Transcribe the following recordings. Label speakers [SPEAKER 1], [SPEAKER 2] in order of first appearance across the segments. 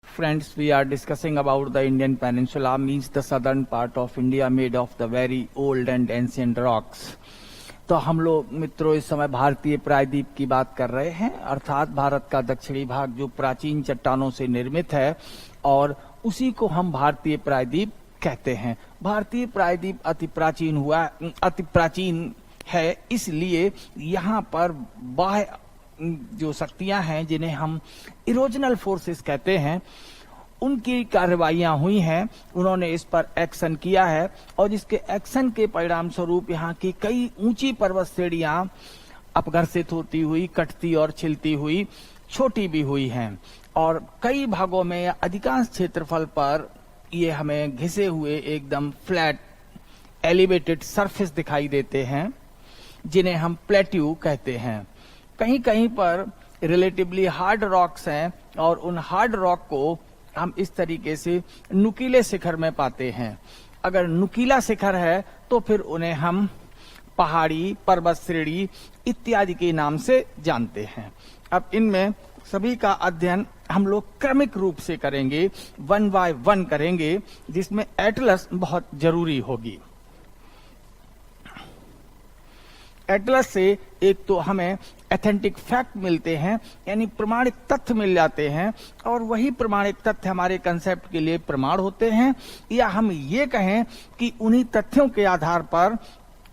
[SPEAKER 1] Friends, we are discussing about the Indian Peninsula, means the southern part of India made of the very old and ancient rocks. तो हम लोग मित्रों इस समय भारतीय प्रायद्वीप की बात कर रहे हैं, अर्थात भारत का दक्षिणी भाग जो प्राचीन चट्टानों से निर्मित है और उसी को हम भारतीय प्रायद्वीप कहते हैं। भारतीय प्रायद्वीप अति प्राचीन है, इसलिए यहाँ पर बाह्य जो शक्तियां हैं जिन्हें हम इरोजनल फोर्सेस कहते हैं, उनकी कार्रवाइयां हुई हैं, उन्होंने इस पर एक्शन किया है और इसके एक्शन के परिणाम स्वरूप यहाँ की कई ऊंची पर्वत श्रेणियां अपघर्षित होती हुई, कटती और छिलती हुई, छोटी भी हुई हैं और कई भागों में अधिकांश क्षेत्रफल पर ये हमें घिसे हुए एकदम फ्लैट एलिवेटेड सरफेस दिखाई देते हैं, जिन्हें हम प्लेट्यू कहते हैं। कहीं कहीं पर रिलेटिवली हार्ड रॉक्स हैं और उन हार्ड रॉक को हम इस तरीके से नुकीले शिखर में पाते हैं। अगर नुकीला शिखर है तो फिर उन्हें हम पहाड़ी, पर्वत श्रेणी इत्यादि के नाम से जानते हैं। अब इनमें सभी का अध्ययन हम लोग क्रमिक रूप से करेंगे, 1 बाय 1 करेंगे, जिसमें एटलस बहुत जरूरी होगी। एटलस से एक तो हमें एथेंटिक फैक्ट मिलते हैं, यानी प्रमाणिक तथ्य मिल जाते हैं और वही प्रमाणिक तथ्य हमारे कंसेप्ट के लिए प्रमाण होते हैं, या हम ये कहें कि उन्हीं तथ्यों के आधार पर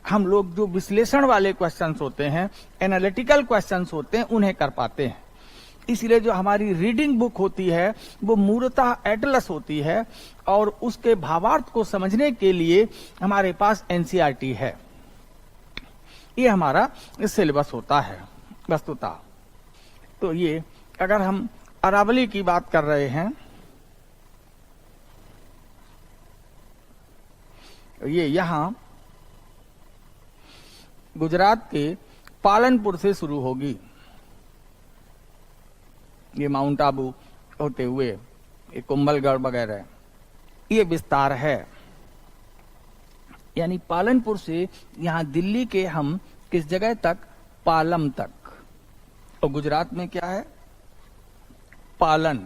[SPEAKER 1] हम लोग जो विश्लेषण वाले क्वेश्चंस होते हैं, एनालिटिकल क्वेश्चंस होते हैं, उन्हें कर पाते हैं। इसलिए जो हमारी रीडिंग बुक होती है वो मूलतः एटलस होती है और उसके भावार्थ को समझने के लिए हमारे पास एनसीईआरटी है। ये हमारा सिलेबस होता है वस्तुतः। तो ये अगर हम अरावली की बात कर रहे हैं, ये यहां गुजरात के पालनपुर से शुरू होगी, ये माउंट आबू होते हुए ये कुंभलगढ़ वगैरह ये विस्तार है। यानी पालनपुर से यहां दिल्ली के हम किस जगह तक, पालम तक, और गुजरात में क्या है, पालन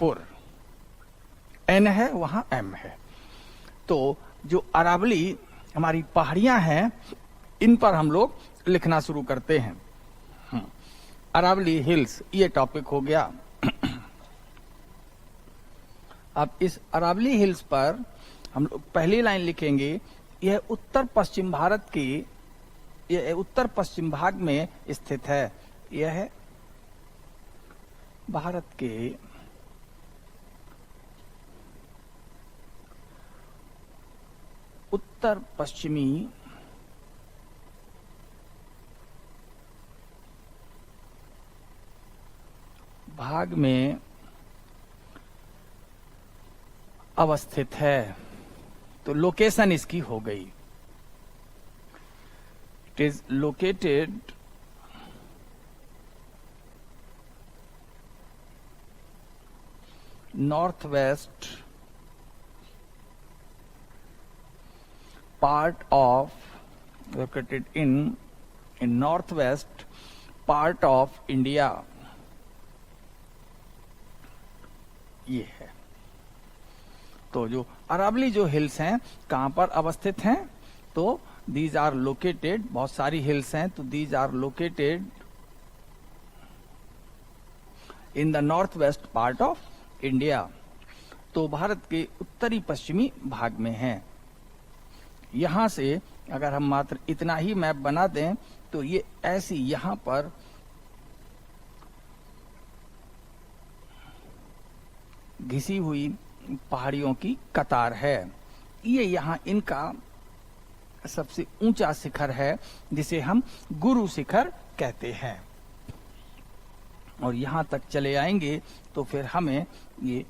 [SPEAKER 1] पुर, एन है वहां एम है। तो जो अरावली हमारी पहाड़ियां हैं, इन पर हम लोग लिखना शुरू करते हैं। अरावली हिल्स ये टॉपिक हो गया। अब इस अरावली हिल्स पर हम लोग पहली लाइन लिखेंगे, यह उत्तर पश्चिम भारत की, यह उत्तर पश्चिम भाग में स्थित है। यह है भारत के उत्तर पश्चिमी भाग में अवस्थित है। तो लोकेशन इसकी हो गई, it is located north west part of, located in north west part of India. ये है। तो जो अरावली जो हिल्स हैं कहां पर अवस्थित हैं, तो दीज आर लोकेटेड, बहुत सारी हिल्स हैं, तो these are located in the north west part of India. तो भारत के उत्तरी पश्चिमी भाग में हैं। यहां से अगर हम मात्र इतना ही मैप बना दें तो ये ऐसी यहां पर घिसी हुई पहाड़ियों की कतार है। ये यहां इनका सबसे ऊंचा शिखर है, जिसे हम गुरु शिखर कहते हैं। और यहां तक चले आएंगे तो फिर हमें ये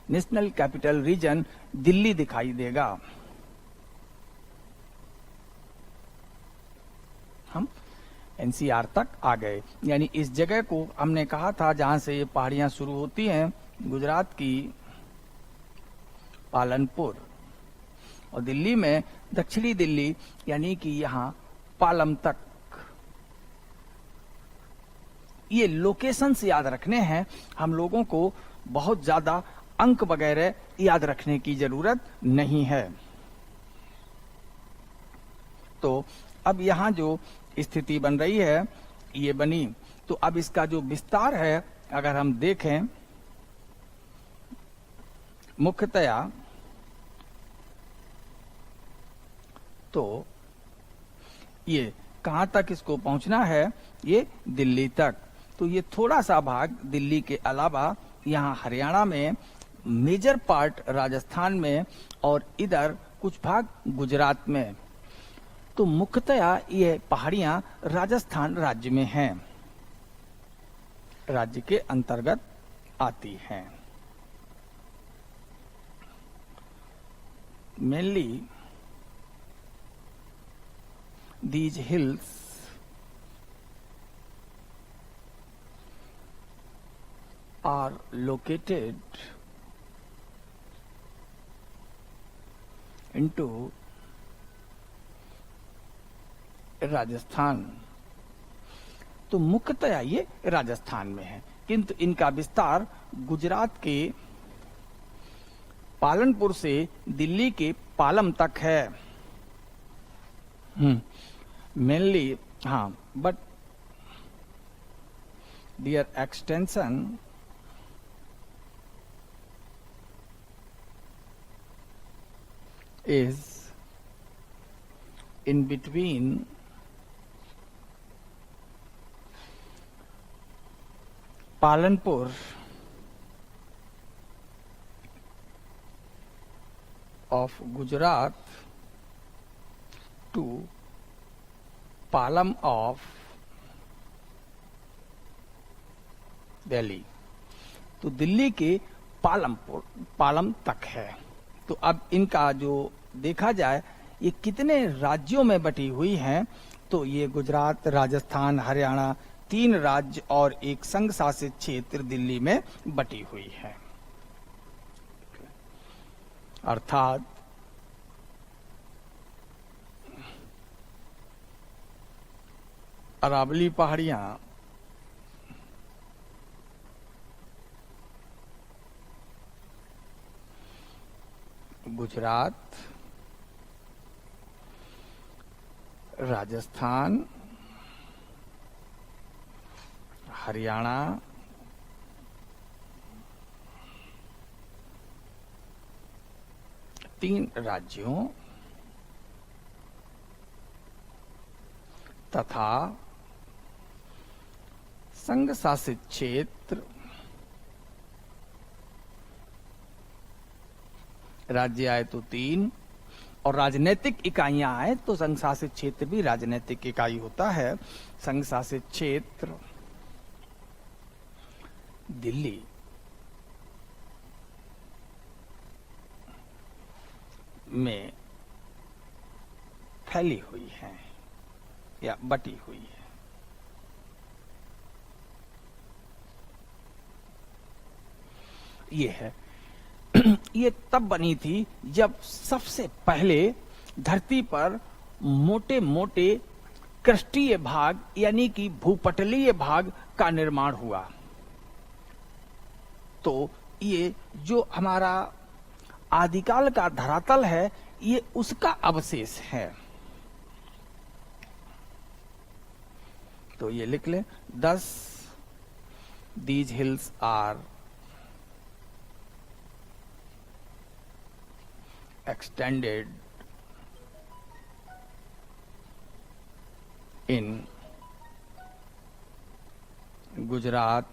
[SPEAKER 1] नेशनल कैपिटल रीजन दिल्ली दिखाई देगा। हम एनसीआर तक आ गए, यानी इस जगह को हमने कहा था जहां से ये पहाड़ियां शुरू होती हैं, गुजरात की पालनपुर, और दिल्ली में दक्षिणी दिल्ली, यानी कि यहाँ पालम तक ये लोकेशंस याद रखने हैं, हम लोगों को बहुत ज्यादा अंक वगैरह याद रखने की जरूरत नहीं है। तो अब यहाँ जो स्थिति बन रही है ये बनी, तो अब इसका जो विस्तार है अगर हम देखें मुख्यतया तो ये कहां तक इसको पहुंचना है, ये दिल्ली तक। तो ये थोड़ा सा भाग दिल्ली के अलावा यहाँ हरियाणा में, मेजर पार्ट राजस्थान में और इधर कुछ भाग गुजरात में। तो मुख्यतया ये पहाड़ियां राजस्थान राज्य में हैं, राज्य के अंतर्गत आती हैं। Mainly these hills are located into Rajasthan. तो मुख्यतया ये राजस्थान में है, किंतु इनका विस्तार गुजरात के पालनपुर से दिल्ली के पालम तक है। मेनली हाँ, but their extension is in between Palanpur of Gujarat to Palam of Delhi. तो दिल्ली के पालम तक है। तो अब इनका जो देखा जाए ये कितने राज्यों में बटी हुई हैं, तो ये गुजरात, राजस्थान, हरियाणा, 3 राज्य और एक संघ शासित क्षेत्र दिल्ली में बटी हुई है। अर्थात अरावली पहाड़ियां गुजरात, राजस्थान, हरियाणा, तीन राज्यों तथा संघ शासित क्षेत्र, राज्य आए तो 3 और राजनीतिक इकाइयां आए तो संघ शासित क्षेत्र भी राजनीतिक इकाई होता है। संघ शासित क्षेत्र दिल्ली में फैली हुई है या बटी हुई है। ये है ये तब बनी थी जब सबसे पहले धरती पर मोटे मोटे कृष्टीय भाग यानी कि भूपटलीय भाग का निर्माण हुआ। तो ये जो हमारा आदिकाल का धरातल है ये उसका अवशेष है। तो ये लिख ले, 10 these hills are extended in Gujarat,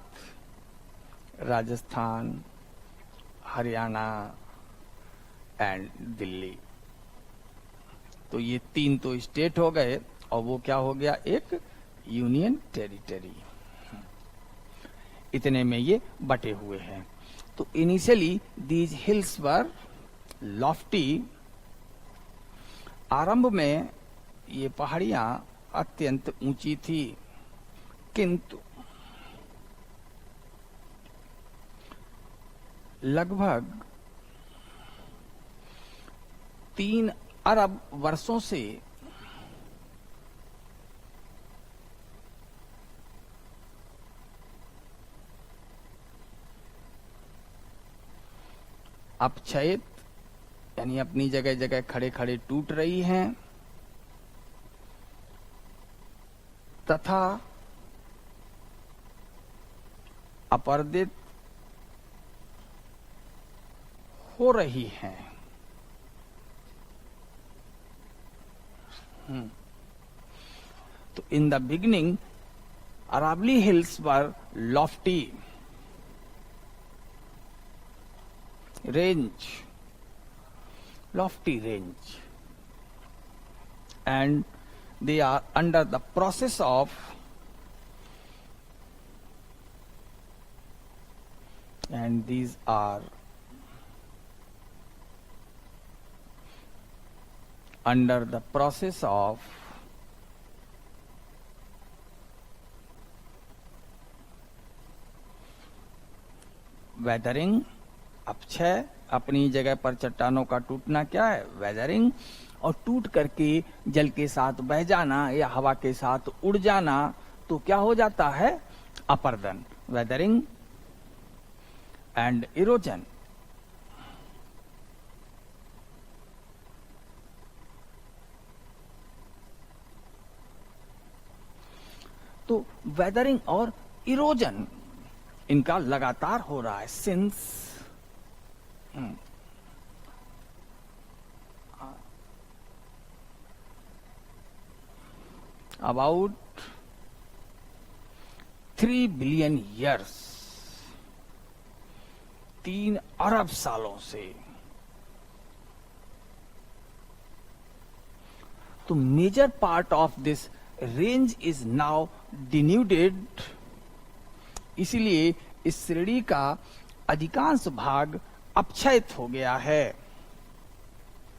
[SPEAKER 1] Rajasthan, Haryana and Delhi. तो ये 3 तो स्टेट हो गए और वो क्या हो गया, एक यूनियन टेरिटरी। इतने में ये बटे हुए हैं। तो initially these hills were Lofty. आरंभ में ये पहाड़ियां अत्यंत ऊंची थी, किंतु लगभग 3 अरब वर्षों से अपक्षयित यानी अपनी जगह जगह खड़े खड़े टूट रही हैं, तथा अपर्दित हो रही हैं। तो in the beginning Aravalli hills were lofty range, and they are under the process of weathering, अपक्षय, अपनी जगह पर चट्टानों का टूटना क्या है? वेदरिंग, और टूट करके जल के साथ बह जाना या हवा के साथ उड़ जाना तो क्या हो जाता है? अपर्दन। Weathering and erosion. तो वेदरिंग और इरोजन इनका लगातार हो रहा है सिंस अबाउट 3 बिलियन ईयर्स, 3 अरब सालों से। तो major part of this range is now denuded, इसलिए इस श्रेणी का अधिकांश भाग अपक्षयित हो गया है।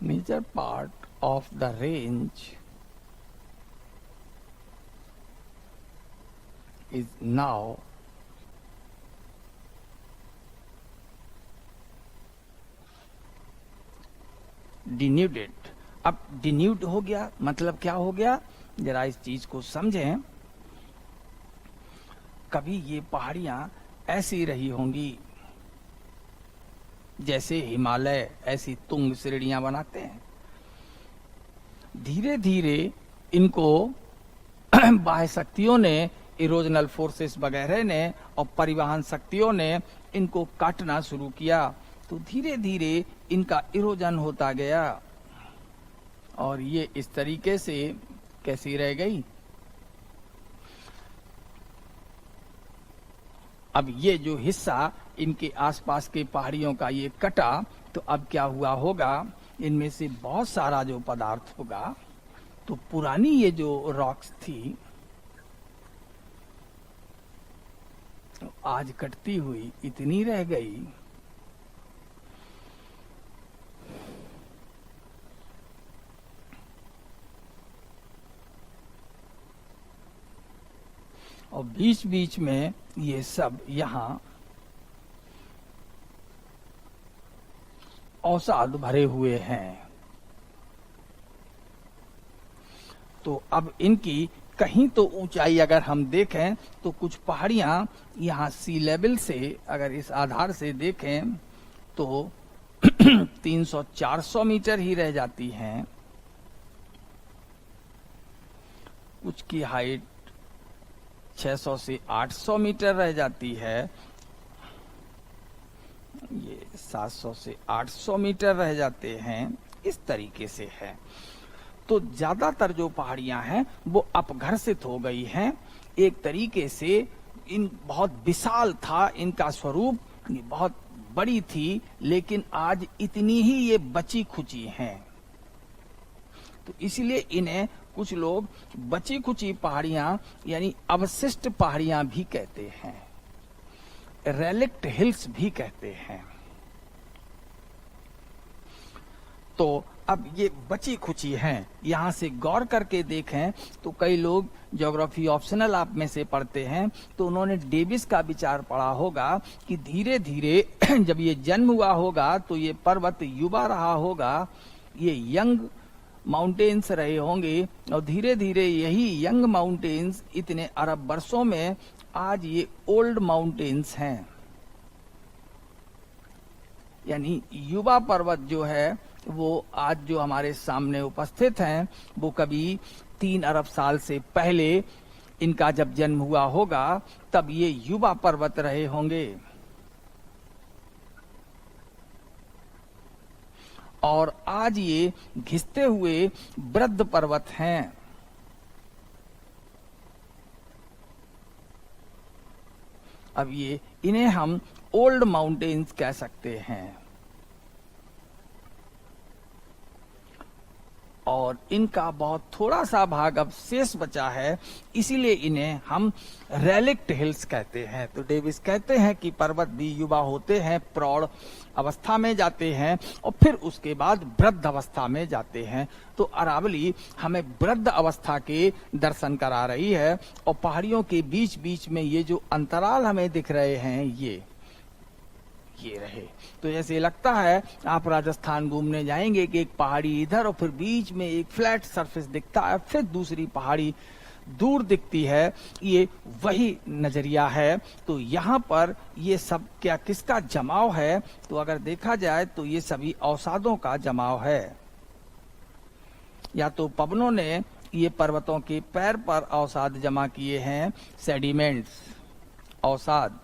[SPEAKER 1] Major part of the range is now denuded. अब डिन्यूड हो गया मतलब क्या हो गया? जरा इस चीज को समझें। कभी ये पहाड़ियां ऐसी रही होंगी जैसे हिमालय ऐसी तुंग श्रेणियां बनाते हैं। धीरे धीरे इनको बाह्य शक्तियों ने, इरोजनल फोर्सेस वगैरह ने और परिवहन शक्तियों ने इनको काटना शुरू किया। तो धीरे धीरे इनका इरोजन होता गया और ये इस तरीके से कैसी रह गई। अब ये जो हिस्सा इनके आसपास के पहाड़ियों का ये कटा, तो अब क्या हुआ होगा? इनमें से बहुत सारा जो पदार्थ होगा, तो पुरानी ये जो रॉक्स थी तो आज कटती हुई इतनी रह गई और बीच बीच में ये सब यहाँ अवसाद भरे हुए हैं। तो अब इनकी कहीं तो ऊंचाई अगर हम देखें तो कुछ पहाड़ियां यहाँ सी लेवल से अगर इस आधार से देखें तो 300-400 मीटर ही रह जाती हैं। कुछ की हाइट 600 से 800 मीटर रह जाती है, ये 700 से 800 मीटर रह जाते हैं, इस तरीके से है। तो ज्यादातर जो पहाड़ियां हैं वो अपघर्षित हो गई हैं। एक तरीके से इन बहुत विशाल था इनका स्वरूप, बहुत बड़ी थी, लेकिन आज इतनी ही ये बची खुची हैं। तो इसलिए इन्हें कुछ लोग बची खुची पहाड़ियां यानी अवशिष्ट पहाड़ियां भी कहते हैं, रेलिक्ट हिल्स भी कहते हैं। तो अब ये बची खुची हैं, यहां से गौर करके देखें तो कई लोग ज्योग्राफी ऑप्शनल आप में से पढ़ते हैं तो उन्होंने डेविस का विचार पढ़ा होगा कि धीरे धीरे जब ये जन्म हुआ होगा तो ये पर्वत युवा रहा होगा, ये यंग माउंटेन्स रहे होंगे और धीरे धीरे यही यंग माउंटेन्स इतने अरब वर्षों में आज ये ओल्ड माउंटेन्स हैं। यानी युवा पर्वत जो है वो आज जो हमारे सामने उपस्थित हैं, वो कभी 3 अरब साल से पहले इनका जब जन्म हुआ होगा तब ये युवा पर्वत रहे होंगे, और आज ये घिसते हुए वृद्ध पर्वत हैं। अब ये इन्हें हम ओल्ड माउंटेन्स कह सकते हैं, और इनका बहुत थोड़ा सा भाग अब शेष बचा है, इसीलिए इन्हें हम रेलिक्ट हिल्स कहते हैं। तो डेविस कहते हैं कि पर्वत भी युवा होते हैं, प्रौढ़ अवस्था में जाते हैं और फिर उसके बाद वृद्ध अवस्था में जाते हैं। तो अरावली हमें वृद्ध अवस्था के दर्शन करा रही है, और पहाड़ियों के बीच बीच में ये जो अंतराल हमें दिख रहे हैं ये रहे। तो जैसे लगता है आप राजस्थान घूमने जाएंगे कि एक पहाड़ी इधर और फिर बीच में एक फ्लैट सरफेस दिखता है, फिर दूसरी पहाड़ी दूर दिखती है, ये वही नजरिया है। तो यहाँ पर ये सब क्या किसका जमाव है? तो अगर देखा जाए तो ये सभी अवसादों का जमाव है। या तो पवनों ने ये पर्वतों के पैर पर अवसाद जमा किए हैं, सेडिमेंट्स, अवसाद,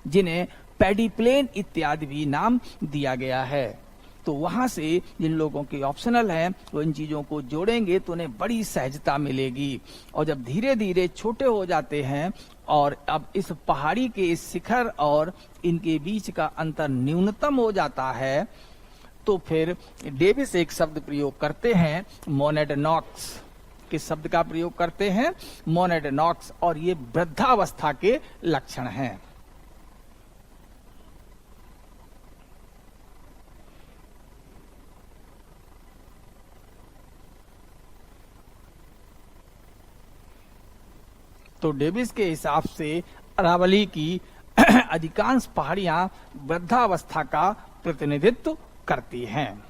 [SPEAKER 1] जिन्हें पैडी प्लेन इत्यादि भी नाम दिया गया है। तो वहां से जिन लोगों के ऑप्शनल हैं वो इन चीजों को जोड़ेंगे तो उन्हें बड़ी सहजता मिलेगी। और जब धीरे धीरे छोटे हो जाते हैं और अब इस पहाड़ी के इस शिखर और इनके बीच का अंतर न्यूनतम हो जाता है, तो फिर डेविस एक शब्द प्रयोग करते हैं, मोनेडनॉक्स। किस शब्द का प्रयोग करते हैं? मोनेडनॉक्स। और ये वृद्धावस्था के लक्षण हैं। तो डेविस के हिसाब से अरावली की अधिकांश पहाड़ियां वृद्धावस्था का प्रतिनिधित्व करती हैं।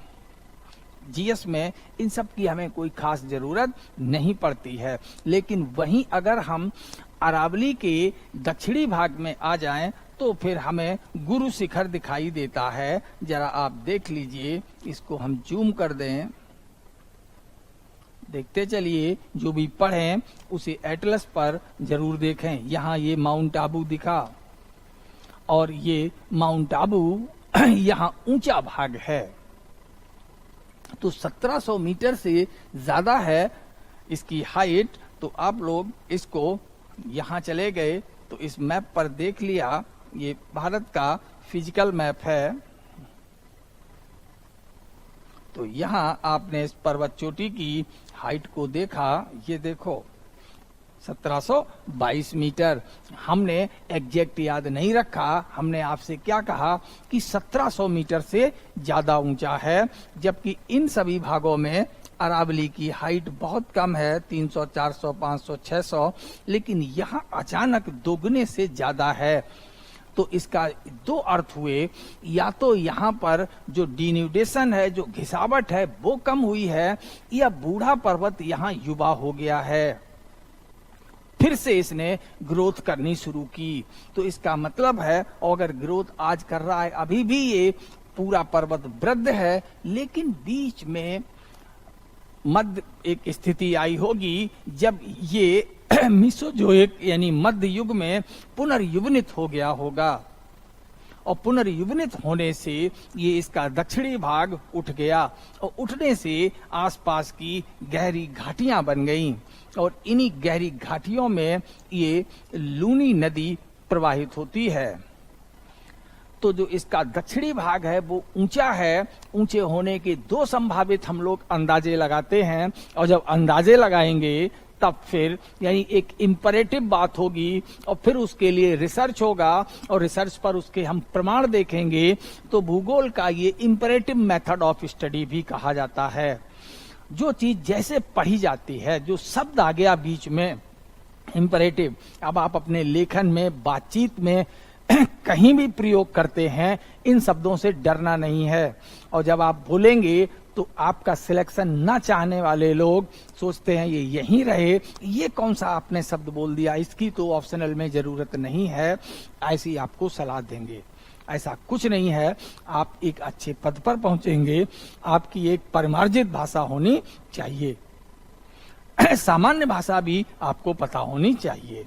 [SPEAKER 1] जीएस में इन सब की हमें कोई खास जरूरत नहीं पड़ती है, लेकिन वहीं अगर हम अरावली के दक्षिणी भाग में आ जाएं तो फिर हमें गुरु शिखर दिखाई देता है। जरा आप देख लीजिए, इसको हम जूम कर दें, देखते चलिए, जो भी पढ़ें उसे एटलस पर जरूर देखें। यहाँ ये माउंट आबू दिखा और ये माउंट आबू यहाँ ऊंचा भाग है, तो 1700 मीटर से ज्यादा है इसकी हाइट। तो आप लोग इसको यहाँ चले गए तो इस मैप पर देख लिया, ये भारत का फिजिकल मैप है। तो यहाँ आपने इस पर्वत चोटी की हाइट को देखा, ये देखो 1722 मीटर। हमने एग्जैक्ट याद नहीं रखा, हमने आपसे क्या कहा कि 1700 मीटर से ज्यादा ऊंचा है, जबकि इन सभी भागों में अरावली की हाइट बहुत कम है, 300, 400, 500, 600, लेकिन यहाँ अचानक दोगुने से ज्यादा है। तो इसका दो अर्थ हुए, या तो यहाँ पर जो डिन्यूडेशन है, जो घिसावट है, वो कम हुई है, या बूढ़ा पर्वत यहाँ युवा हो गया है, फिर से इसने ग्रोथ करनी शुरू की। तो इसका मतलब है, अगर ग्रोथ आज कर रहा है, अभी भी ये पूरा पर्वत वृद्ध है, लेकिन बीच में मध्य एक स्थिति आई होगी जब ये मिसोजोइक यानी मध्य युग में पुनर्युवनित हो गया होगा, और पुनर्युवनित होने से ये इसका दक्षिणी भाग उठ गया, और उठने से आसपास की गहरी घाटियां बन गईं, और इन्हीं गहरी घाटियों में ये लूनी नदी प्रवाहित होती है। तो जो इसका दक्षिणी भाग है वो ऊंचा है, ऊंचे होने के दो संभावित हम लोग अंदाजे लगाते हैं, और जब अंदाजे लगाएंगे तब फिर यानी एक इंपरेटिव बात होगी, और फिर उसके लिए रिसर्च होगा, और रिसर्च पर उसके हम प्रमाण देखेंगे। तो भूगोल का ये इंपरेटिव मेथड ऑफ स्टडी भी कहा जाता है। जो चीज जैसे पढ़ी जाती है, जो शब्द आ गया बीच में, इंपरेटिव, अब आप अपने लेखन में, बातचीत में कहीं भी प्रयोग करते हैं, इन शब्दों से डरना नहीं है। और जब आप बोलेंगे तो आपका सिलेक्शन ना चाहने वाले लोग सोचते हैं ये यहीं रहे, ये कौन सा आपने शब्द बोल दिया, इसकी तो ऑप्शनल में जरूरत नहीं है, ऐसी आपको सलाह देंगे। ऐसा कुछ नहीं है। आप एक अच्छे पद पर पहुंचेंगे, आपकी एक परिमार्जित भाषा होनी चाहिए, सामान्य भाषा भी आपको पता होनी चाहिए।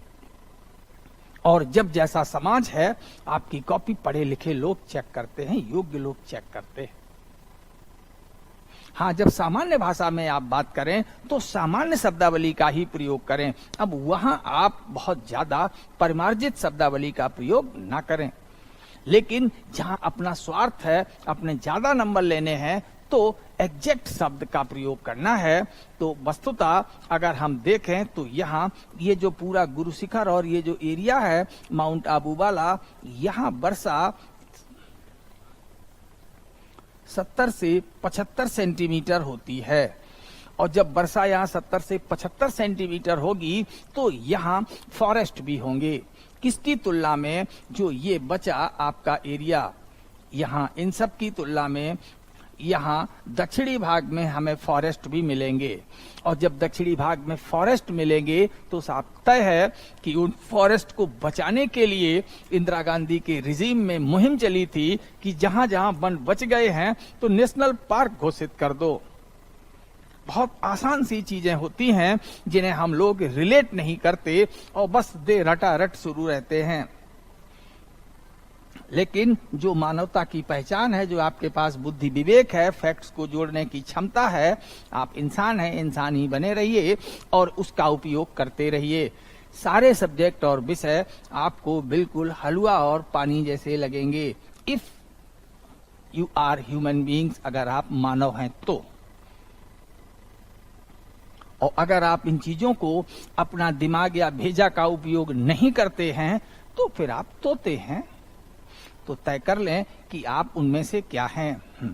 [SPEAKER 1] और जब जैसा समाज है, आपकी कॉपी पढ़े लिखे लोग चेक करते हैं, योग्य लोग चेक करते हैं। हाँ, जब सामान्य भाषा में आप बात करें तो सामान्य शब्दावली का ही प्रयोग करें। अब वहां आप बहुत ज्यादा परिमार्जित शब्दावली का प्रयोग ना करें। लेकिन जहां अपना स्वार्थ है, अपने ज्यादा नंबर लेने हैं, तो एग्जैक्ट शब्द का प्रयोग करना है। तो वस्तुतः अगर हम देखें तो यहाँ ये जो पूरा गुरु शिखर और ये जो एरिया है माउंट आबू वाला, यहाँ वर्षा 70 से 75 सेंटीमीटर होती है। और जब वर्षा यहाँ 70 से 75 सेंटीमीटर होगी तो यहाँ फॉरेस्ट भी होंगे। किसकी तुलना में? जो ये बचा आपका एरिया, यहाँ इन सब की तुलना में यहाँ दक्षिणी भाग में हमें फॉरेस्ट भी मिलेंगे। और जब दक्षिणी भाग में फॉरेस्ट मिलेंगे तो साफ तय है कि उन फॉरेस्ट को बचाने के लिए इंदिरा गांधी के रिजीम में मुहिम चली थी कि जहां जहां वन बच गए हैं तो नेशनल पार्क घोषित कर दो। बहुत आसान सी चीजें होती हैं जिन्हें हम लोग रिलेट नहीं करते और बस दे रटारट शुरू रहते हैं। लेकिन जो मानवता की पहचान है, जो आपके पास बुद्धि विवेक है, फैक्ट्स को जोड़ने की क्षमता है, आप इंसान हैं, इंसान ही बने रहिए और उसका उपयोग करते रहिए। सारे सब्जेक्ट और विषय आपको बिल्कुल हलवा और पानी जैसे लगेंगे if you are human beings, अगर आप मानव हैं तो। और अगर आप इन चीजों को अपना दिमाग या भेजा का उपयोग नहीं करते हैं तो फिर आप तोते हैं। तो तय कर लें कि आप उनमें से क्या हैं।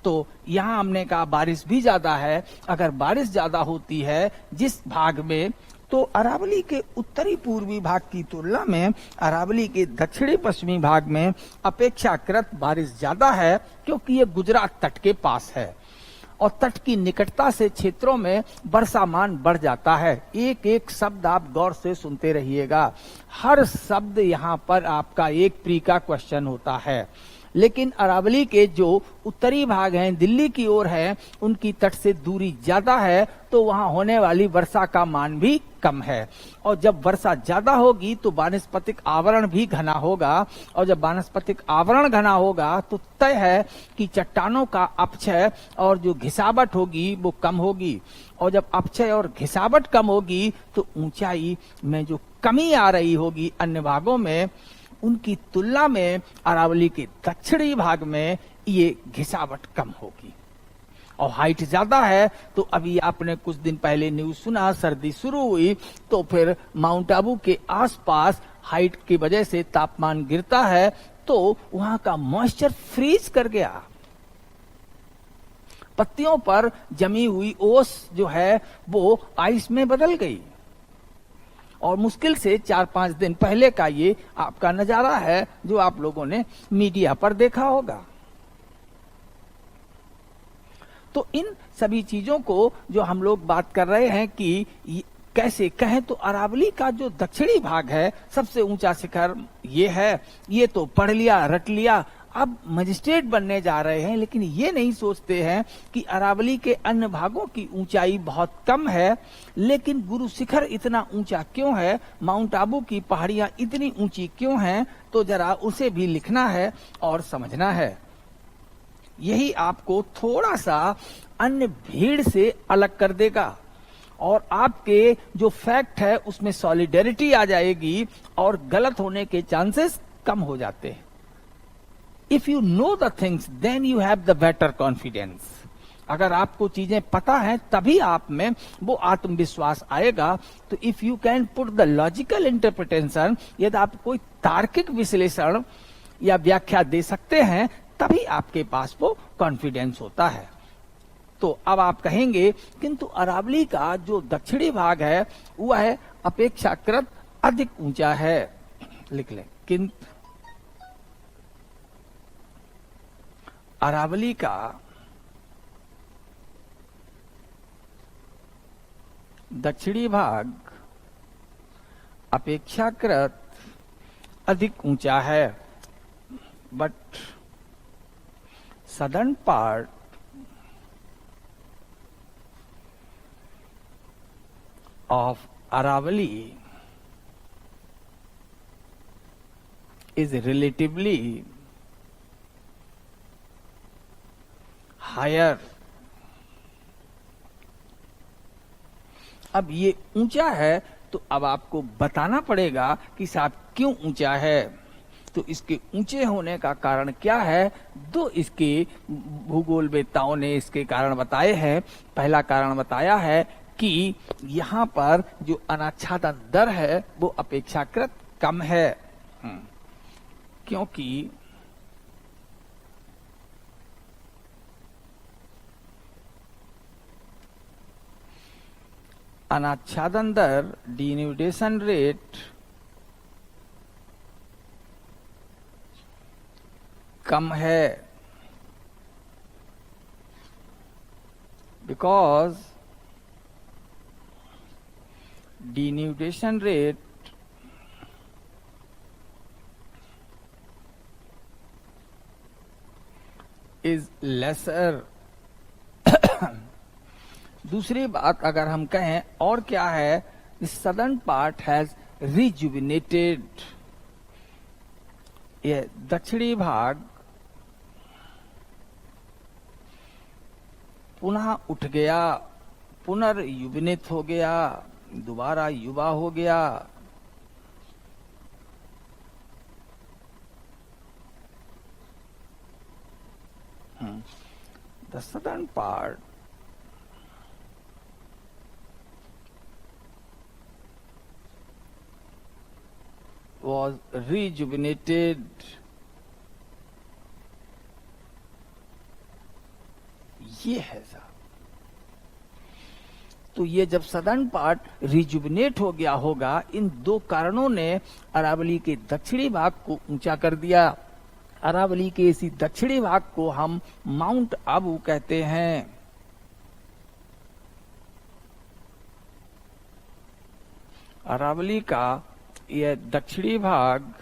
[SPEAKER 1] तो यहां हमने कहा बारिश भी ज्यादा है। अगर बारिश ज्यादा होती है जिस भाग में, तो अरावली के उत्तरी पूर्वी भाग की तुलना में अरावली के दक्षिणी पश्चिमी भाग में अपेक्षाकृत बारिश ज्यादा है, क्योंकि ये गुजरात तट के पास है और तट की निकटता से क्षेत्रों में वर्षामान बढ़ जाता है। एक एक शब्द आप गौर से सुनते रहिएगा। हर शब्द यहाँ पर आपका एक प्री का क्वेश्चन होता है। लेकिन अरावली के जो उत्तरी भाग हैं, दिल्ली की ओर है, उनकी तट से दूरी ज्यादा है, तो वहां होने वाली वर्षा का मान भी कम है। और जब वर्षा ज्यादा होगी तो वानस्पतिक आवरण भी घना होगा, और जब वानस्पतिक आवरण घना होगा तो तय है कि चट्टानों का अपक्षय और जो घिसावट होगी वो कम होगी। और जब अपक्षय और घिसावट कम होगी तो ऊंचाई में जो कमी आ रही होगी अन्य भागों में, उनकी तुलना में अरावली के दक्षिणी भाग में ये घिसावट कम होगी। और हाइट ज्यादा है तो अभी आपने कुछ दिन पहले न्यूज सुना, सर्दी शुरू हुई तो फिर माउंट आबू के आसपास हाइट की वजह से तापमान गिरता है, तो वहां का मॉइस्चर फ्रीज कर गया। पत्तियों पर जमी हुई ओस जो है वो आइस में बदल गई। और मुश्किल से 4-5 दिन पहले का ये आपका नजारा है जो आप लोगों ने मीडिया पर देखा होगा। तो इन सभी चीजों को जो हम लोग बात कर रहे हैं कि कैसे कहें, तो अरावली का जो दक्षिणी भाग है, सबसे ऊंचा शिखर ये है। ये तो पढ़ लिया, रट लिया, अब मजिस्ट्रेट बनने जा रहे हैं, लेकिन ये नहीं सोचते हैं कि अरावली के अन्य भागों की ऊंचाई बहुत कम है, लेकिन गुरु शिखर इतना ऊंचा क्यों है, माउंट आबू की पहाड़ियां इतनी ऊंची क्यों हैं, तो जरा उसे भी लिखना है और समझना है। यही आपको थोड़ा सा अन्य भीड़ से अलग कर देगा और आपके जो फैक्ट है उसमें सॉलिडेरिटी आ जाएगी और गलत होने के चांसेस कम हो जाते हैं। If you know the things then you have the better confidence. अगर आपको चीजें पता है तभी आप में वो आत्मविश्वास आएगा। तो if you can put the logical interpretation, यदि आप कोई तार्किक विश्लेषण या व्याख्या दे सकते हैं, तभी आपके पास वो कॉन्फिडेंस होता है। तो अब आप कहेंगे किंतु अरावली का जो दक्षिणी भाग है वह अपेक्षाकृत अधिक ऊंचा है। लिख लें, किंतु अरावली का दक्षिणी भाग अपेक्षाकृत अधिक ऊंचा है। but southern part of Aravalli is relatively higher. अब ये ऊंचा है तो अब आपको बताना पड़ेगा कि साहब क्यों ऊंचा है। तो इसके ऊंचे होने का कारण क्या है, दो इसके भूगोलवेत्ताओं ने इसके कारण बताए हैं। पहला कारण बताया है कि यहाँ पर जो अनाच्छादन दर है वो अपेक्षाकृत कम है, क्योंकि अनाच्छादन दर डिन्यूडेशन रेट कम है, because denudation rate is lesser. दूसरी बात अगर हम कहें और क्या है, सदर्न पार्ट हैज रिजुविनेटेड, ये दक्षिणी भाग पुनः उठ गया, पुनर्युविनित हो गया, दोबारा युवा हो गया। The southern part was rejuvenated. ये है साहब। तो ये जब सदर्न पार्ट रिजुविनेट हो गया होगा, इन दो कारणों ने अरावली के दक्षिणी भाग को ऊंचा कर दिया। अरावली के इसी दक्षिणी भाग को हम माउंट आबू कहते हैं। अरावली का यह दक्षिणी भाग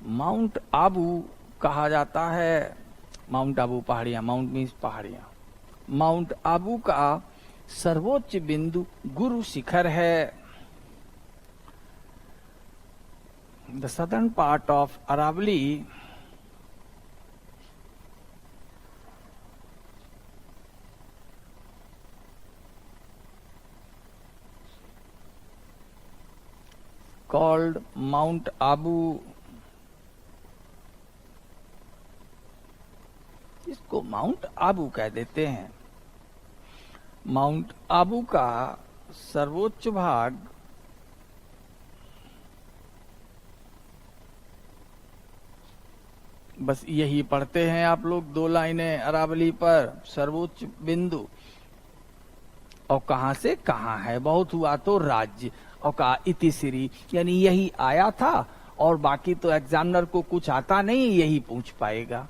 [SPEAKER 1] माउंट आबू कहा जाता है। माउंट आबू पहाड़ियां, माउंट मीन्स पहाड़ियां। माउंट आबू का सर्वोच्च बिंदु गुरु शिखर है। The southern part of Aravalli called Mount Abu, इसको माउंट आबू कह देते हैं। माउंट आबू का सर्वोच्च भाग बस यही पढ़ते हैं आप लोग, दो लाइनें अरावली पर, सर्वोच्च बिंदु। और कहां से कहां है, बहुत हुआ तो राज्य, और कहा इतिश्री, यानी यही आया था, और बाकी तो एग्जामिनर को कुछ आता नहीं, यही पूछ पाएगा।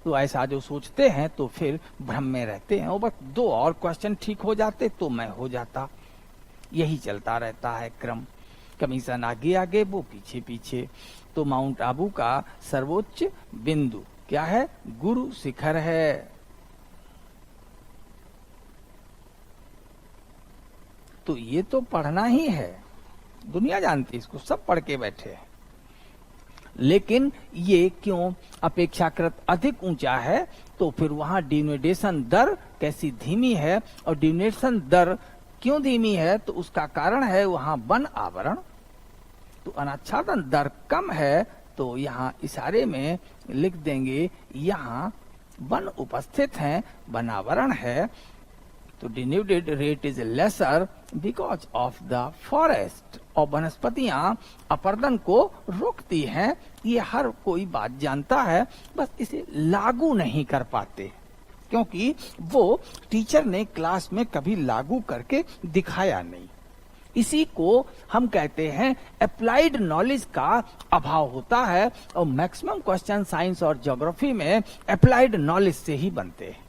[SPEAKER 1] तो ऐसा जो सोचते हैं तो फिर भ्रम में रहते हैं। और बस दो और क्वेश्चन ठीक हो जाते तो मैं हो जाता। यही चलता रहता है क्रम, कमीशन आगे आगे वो पीछे पीछे। तो माउंट आबू का सर्वोच्च बिंदु क्या है, गुरु शिखर है। तो ये तो पढ़ना ही है, दुनिया जानती है इसको, सब पढ़ के बैठे हैं। लेकिन ये क्यों अपेक्षाकृत अधिक ऊंचा है, तो फिर वहां डिन्यूडेशन दर कैसी धीमी है, और डिन्यूडेशन दर क्यों धीमी है, तो उसका कारण है वहां वन आवरण। तो अनाच्छादन दर कम है, तो यहाँ इशारे में लिख देंगे यहाँ वन उपस्थित हैं, वन आवरण है। तो denuded rate is lesser because of the forest. और वनस्पतियां अपर्दन को रोकती हैं, ये हर कोई बात जानता है, बस इसे लागू नहीं कर पाते, क्योंकि वो टीचर ने क्लास में कभी लागू करके दिखाया नहीं। इसी को हम कहते हैं अप्लाइड नॉलेज का अभाव होता है। और मैक्सिमम क्वेश्चन साइंस और ज्योग्राफी में अप्लाइड नॉलेज से ही बनते हैं।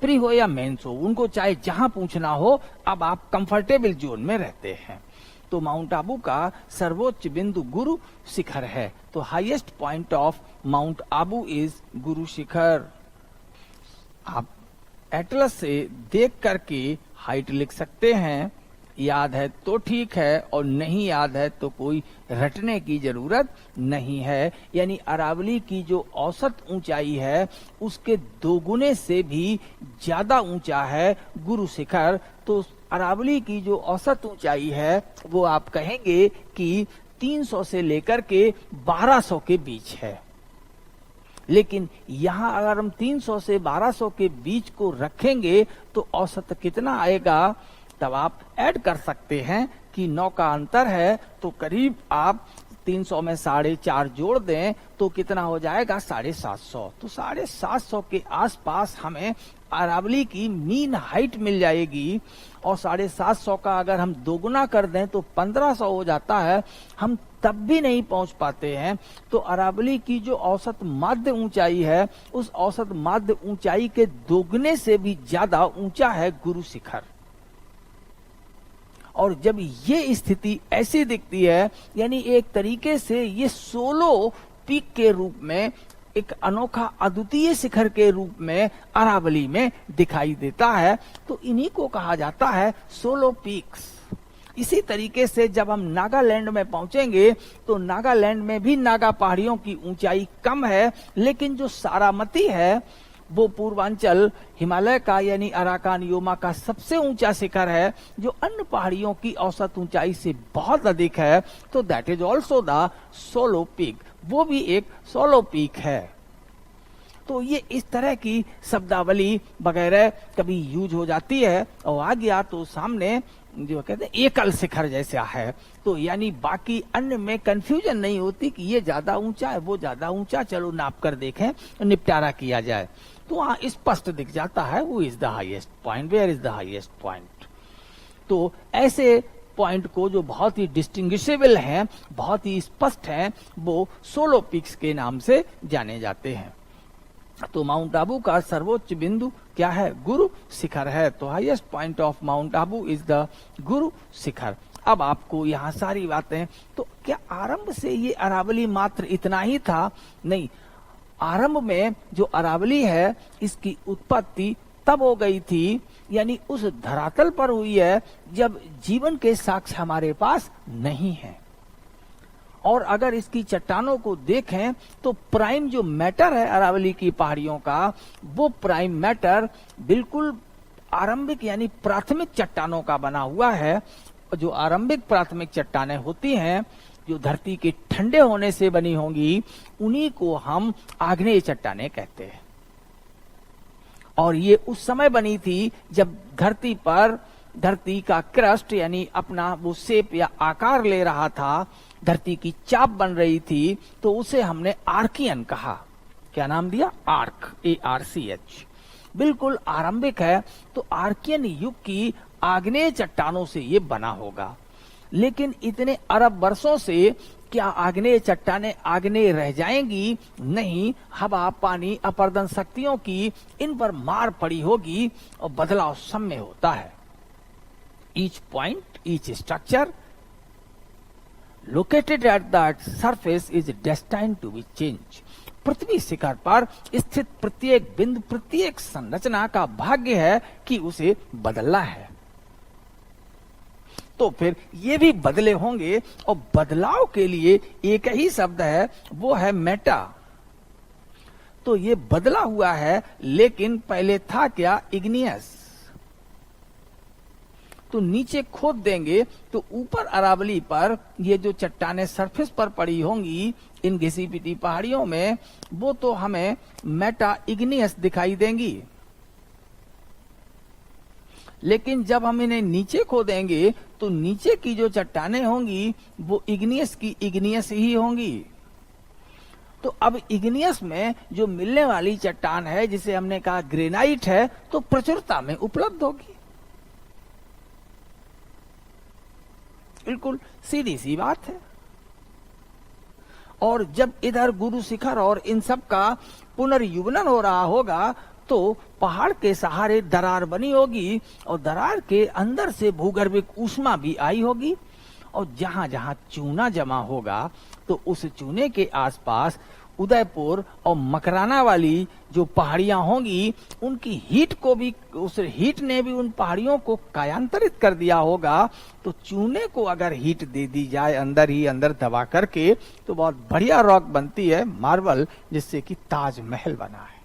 [SPEAKER 1] प्री हो या मेंस हो, उनको चाहे जहां पूछना हो, अब आप कंफर्टेबल जोन में रहते हैं। तो माउंट आबू का सर्वोच्च बिंदु गुरु शिखर है। तो highest point of mount Abu is Guru Shikhar. आप एटलस से देख करके हाइट लिख सकते हैं, याद है तो ठीक है, और नहीं याद है तो कोई रटने की जरूरत नहीं है। यानी अरावली की जो औसत ऊंचाई है उसके दोगुने से भी ज्यादा ऊंचा है गुरु शिखर। तो अरावली की जो औसत ऊंचाई है वो आप कहेंगे कि 300 से लेकर के 1200 के बीच है। लेकिन यहां अगर हम 300 से 1200 के बीच को रखेंगे तो औसत कितना आएगा, तब आप ऐड कर सकते हैं कि 9 का अंतर है, तो करीब आप 300 में 4.5 जोड़ दें तो कितना हो जाएगा, 750। तो 750 के आसपास हमें अरावली की मीन हाइट मिल जाएगी। और 750 का अगर हम दोगुना कर दें तो 1500 हो जाता है। हम तब भी नहीं पहुंच पाते हैं। तो अरावली की जो औसत माध्य ऊंचाई है उस औसत माध्य ऊंचाई के दोगुने से भी ज्यादा ऊंचा है गुरु शिखर। और जब ये स्थिति ऐसी दिखती है, यानी एक तरीके से ये सोलो पीक के रूप में, एक अनोखा अद्वितीय शिखर के रूप में अरावली में दिखाई देता है, तो इन्हीं को कहा जाता है सोलो पीक्स। इसी तरीके से जब हम नागालैंड में पहुंचेंगे तो नागालैंड में भी नागा पहाड़ियों की ऊंचाई कम है, लेकिन जो सारामती है वो पूर्वांचल हिमालय का यानी अराकान योमा का सबसे ऊंचा शिखर है, जो अन्य पहाड़ियों की औसत ऊंचाई से बहुत अधिक है। तो that is also the solo peak, वो भी एक सोलो पीक है। तो ये इस तरह की शब्दावली वगैरह कभी यूज हो जाती है, और आ गया तो सामने जो कहते हैं एकल शिखर जैसा है, तो यानी बाकी अन्य में कंफ्यूजन नहीं होती कि ये ज्यादा ऊंचा है वो ज्यादा ऊंचा, चलो नाप कर देखें, निपटारा किया जाए। तो वहां स्पष्ट दिख जाता है who is the highest point, where is the highest point. तो ऐसे पॉइंट को जो बहुत ही डिस्टिंग्विशेबल हैं, बहुत ही स्पष्ट हैं, वो सोलो पिक्स के नाम से जाने जाते हैं। तो माउंट आबू का सर्वोच्च बिंदु क्या है, गुरु शिखर है। तो highest point of mount Abu is the Guru Shikhar. अब आपको यहाँ सारी बातें, तो क्या आरंभ से ये अरावली मात्र इतना ही था? नहीं, आरंभ में जो अरावली है इसकी उत्पत्ति तब हो गई थी, यानी उस धरातल पर हुई है जब जीवन के साक्ष्य हमारे पास नहीं है। और अगर इसकी चट्टानों को देखें तो प्राइम जो मैटर है अरावली की पहाड़ियों का, वो प्राइम मैटर बिल्कुल आरंभिक यानी प्राथमिक चट्टानों का बना हुआ है। जो आरंभिक प्राथमिक चट्टानें होती हैं जो धरती के ठंडे होने से बनी होंगी, उन्हीं को हम आग्नेय चट्टानें कहते हैं। और ये उस समय बनी थी जब धरती का क्रस्ट यानी अपना वो शेप या आकार ले रहा था, धरती की चाप बन रही थी, तो उसे हमने आर्कियन कहा। क्या नाम दिया? Arc, ARCH। बिल्कुल आरंभिक है। तो आर्कियन युग की आग्नेय चट्टानों से ये बना होगा। लेकिन इतने अरब वर्षों से क्या आग्नेय चट्टानें आग्नेय रह जाएंगी? नहीं, हवा, पानी, अपर्दन शक्तियों की इन पर मार पड़ी होगी और बदलाव समय होता है। Each point, each structure located at that surface is destined to be changed। पृथ्वी शिखर पर स्थित प्रत्येक बिंदु, प्रत्येक संरचना का भाग्य है कि उसे बदलना है। तो फिर ये भी बदले होंगे, और बदलाव के लिए एक ही शब्द है, वो है मेटा। तो ये बदला हुआ है, लेकिन पहले था क्या? इग्नियस। तो नीचे खोद देंगे तो ऊपर अरावली पर ये जो चट्टानें सरफेस पर पड़ी होंगी इन घिसी पिटी पहाड़ियों में, वो तो हमें मेटा इग्नियस दिखाई देंगी। लेकिन जब हम इन्हें नीचे खोदेंगे तो नीचे की जो चट्टानें होंगी वो इग्नियस की इग्नियस ही होंगी। तो अब इग्नियस में जो मिलने वाली चट्टान है, जिसे हमने कहा ग्रेनाइट है, तो प्रचुरता में उपलब्ध होगी। बिल्कुल सीधी सी बात है। और जब इधर गुरु शिखर और इन सब का पुनर्युवलन हो रहा होगा तो पहाड़ के सहारे दरार बनी होगी और दरार के अंदर से भूगर्भिक ऊष्मा भी आई होगी, और जहां जहां चूना जमा होगा तो उस चूने के आसपास उदयपुर और मकराना वाली जो पहाड़ियां होंगी उनकी हीट को भी, उस हीट ने भी उन पहाड़ियों को कायांतरित कर दिया होगा। तो चूने को अगर हीट दे दी जाए अंदर ही अंदर दबा करके तो बहुत बढ़िया रॉक बनती है, मार्बल, जिससे कि ताजमहल बना है।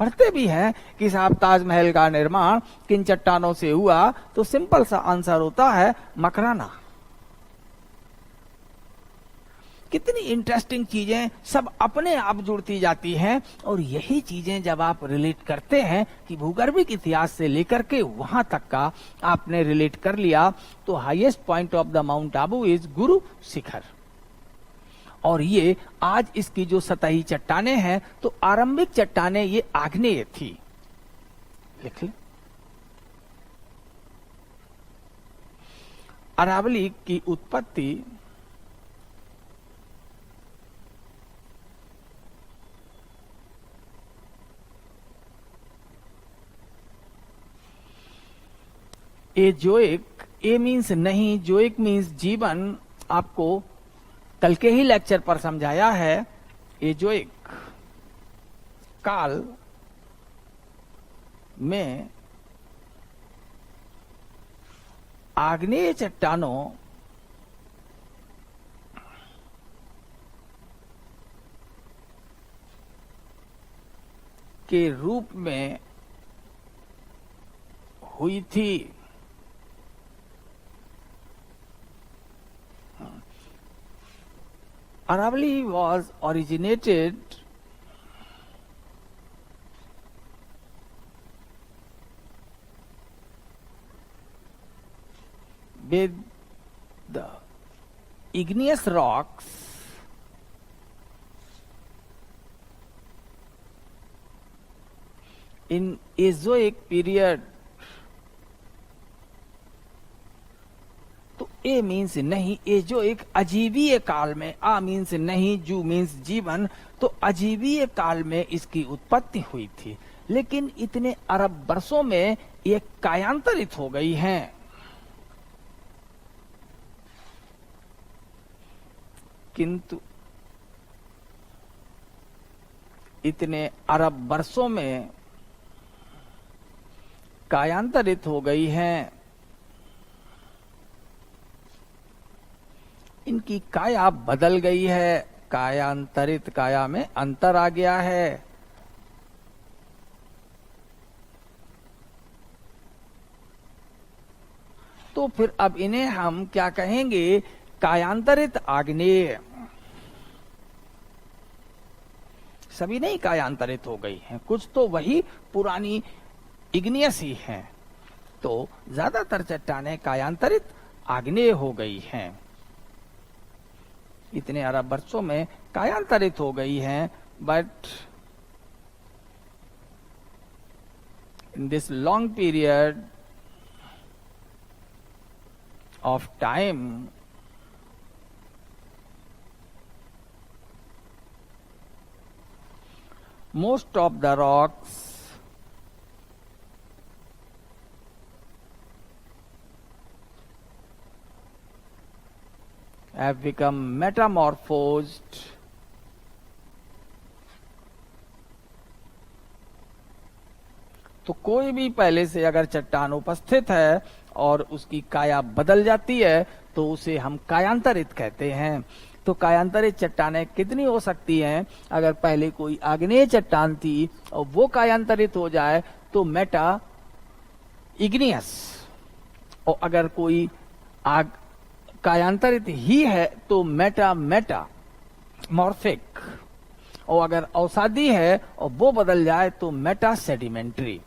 [SPEAKER 1] पढ़ते भी हैं कि साहब ताजमहल का निर्माण किन चट्टानों से हुआ, तो सिंपल सा आंसर होता है मकराना। कितनी इंटरेस्टिंग चीजें सब अपने आप जुड़ती जाती हैं, और यही चीजें जब आप रिलेट करते हैं कि भूगर्भिक इतिहास से लेकर के वहां तक का आपने रिलेट कर लिया, तो highest point of the mount Abu is Guru Shikhar. और ये आज इसकी जो सतही चट्टाने हैं, तो आरंभिक चट्टाने ये आग्नेय थी। लिख ले। अरावली की उत्पत्ति एजोइक, ए मीन्स नहीं, जोइक मीन्स जीवन, आपको कल के ही लेक्चर पर समझाया है। एजोइक काल में आग्नेय चट्टानों के रूप में हुई थी। Aravali was originated with the igneous rocks in Azoic period। तो ए मीन्स नहीं, ए जो एक अजीवीय काल में, आ मीन्स नहीं, जू मीन्स जीवन, तो अजीवीय काल में इसकी उत्पत्ति हुई थी, लेकिन इतने अरब वर्षों में ये कायांतरित हो गई हैं। किंतु इतने अरब वर्षों में कायांतरित हो गई हैं, इनकी काया बदल गई है। कायांतरित, काया में अंतर आ गया है। तो फिर अब इन्हें हम क्या कहेंगे? कायांतरित आग्नेय। सभी नहीं कायांतरित हो गई हैं, कुछ तो वही पुरानी इग्नियस ही हैं। तो ज्यादातर चट्टानें कायांतरित आग्नेय हो गई हैं, इतने अरब वर्षों में कायांतरित हो गई हैं। But in this long period of time, most of the rocks have become metamorphosed तो कोई भी पहले से अगर चट्टान उपस्थित है और उसकी काया बदल जाती है तो उसे हम कायांतरित कहते हैं। तो कायांतरित चट्टानें कितनी हो सकती हैं? अगर पहले कोई आग्नेय चट्टान थी और वो कायांतरित हो जाए तो मेटा इग्नियस, और अगर कोई कायांतरित ही है तो मेटा मॉर्फिक, और अगर अवसादी है और वो बदल जाए तो मेटा सेडिमेंट्री।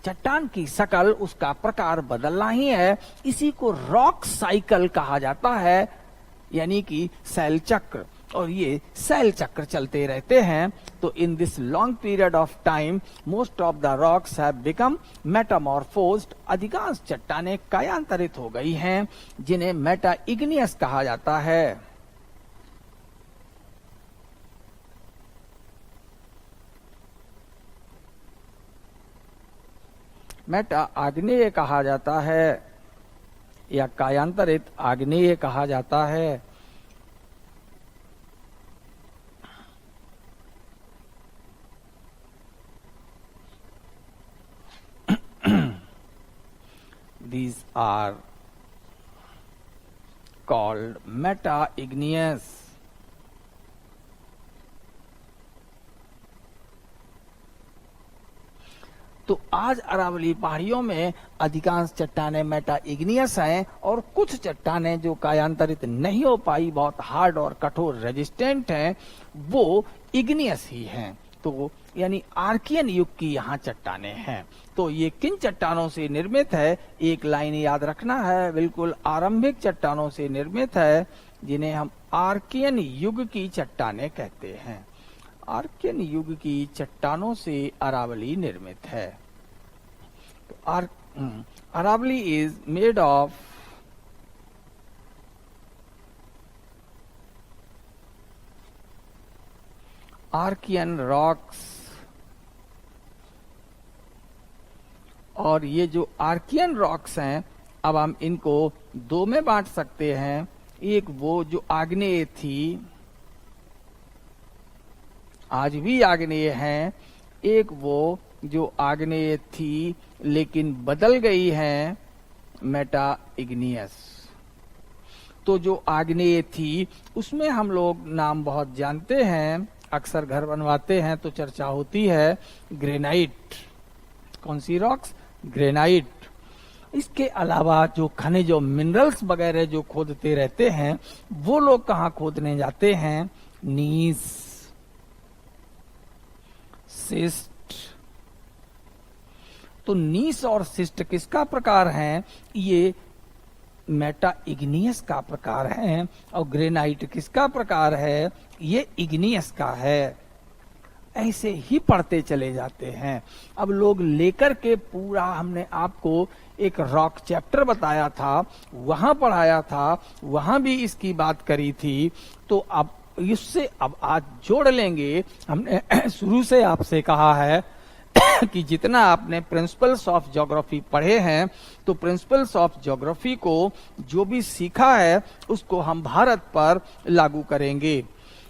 [SPEAKER 1] चट्टान की शकल, उसका प्रकार बदलना ही है। इसी को रॉक साइकिल कहा जाता है, यानी कि शैल चक्र। और ये शैल चक्र चलते रहते हैं। तो in this long period of time most of the rocks have become metamorphosed. अधिकांश चट्टानें कायांतरित हो गई हैं, जिन्हें मेटा इग्नियस कहा जाता है। मेटा आग्नेय कहा जाता है या कायांतरित आग्नेय कहा जाता है। These are called meta-igneous. तो आज अरावली पहाड़ियों में अधिकांश चट्टानें मेटा इग्नियस हैं और कुछ चट्टानें जो कायांतरित नहीं हो पाई, बहुत हार्ड और कठोर रेजिस्टेंट हैं, वो इग्नियस ही हैं। तो यानी आर्कियन युग की यहाँ चट्टानें हैं। तो ये किन चट्टानों से निर्मित है, एक लाइन याद रखना है, बिल्कुल आरंभिक चट्टानों से निर्मित है, जिन्हें हम आर्कियन युग की चट्टानें कहते हैं। आर्कियन युग की चट्टानों से अरावली निर्मित है। तो Aravalli is made of Archaean rocks. और ये जो आर्कियन रॉक्स हैं, अब हम इनको दो में बांट सकते हैं। एक वो जो आग्नेय थी, आज भी आग्नेय हैं, एक वो जो आग्नेय थी लेकिन बदल गई है, मेटा इग्नियस। तो जो आग्नेय थी उसमें हम लोग नाम बहुत जानते हैं, अक्सर घर बनवाते हैं तो चर्चा होती है, ग्रेनाइट। कौन सी रॉक्स? ग्रेनाइट। इसके अलावा जो खनिज और मिनरल्स वगैरह जो खोदते रहते हैं, वो लोग कहाँ खोदने जाते हैं? नीस, सिस्ट। तो नीस और सिस्ट किसका प्रकार हैं? ये मेटा इग्नियस का प्रकार है। और ग्रेनाइट किसका प्रकार है? ये इग्नियस का है। ऐसे ही पढ़ते चले जाते हैं। अब लोग लेकर के पूरा, हमने आपको एक रॉक चैप्टर बताया था, वहां पढ़ाया था, वहां भी इसकी बात करी थी। तो अब इससे अब आज जोड़ लेंगे। हमने शुरू से आपसे कहा है कि जितना आपने प्रिंसिपल्स ऑफ ज्योग्राफी पढ़े हैं, तो प्रिंसिपल्स ऑफ ज्योग्राफी को जो भी सीखा है उसको हम भारत पर लागू करेंगे।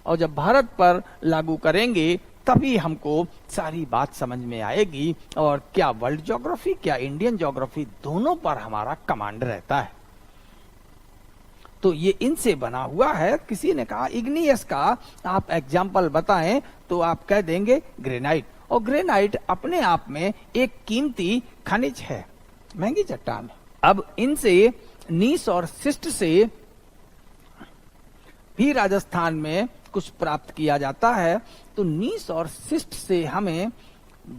[SPEAKER 1] और जब भारत पर लागू करेंगे तभी हमको सारी बात समझ में आएगी, और क्या वर्ल्ड ज्योग्राफी, क्या इंडियन ज्योग्राफी, दोनों पर हमारा कमांड रहता है। तो ये इनसे बना हुआ है। किसी ने कहा इग्नियस का आप एग्जाम्पल बताएं, तो आप कह देंगे ग्रेनाइट। और ग्रेनाइट अपने आप में एक कीमती खनिज है, महंगी चट्टान। अब इनसे, नीस और सिस्ट से भी राजस्थान में कुछ प्राप्त किया जाता है। तो नीस और सिस्ट से हमें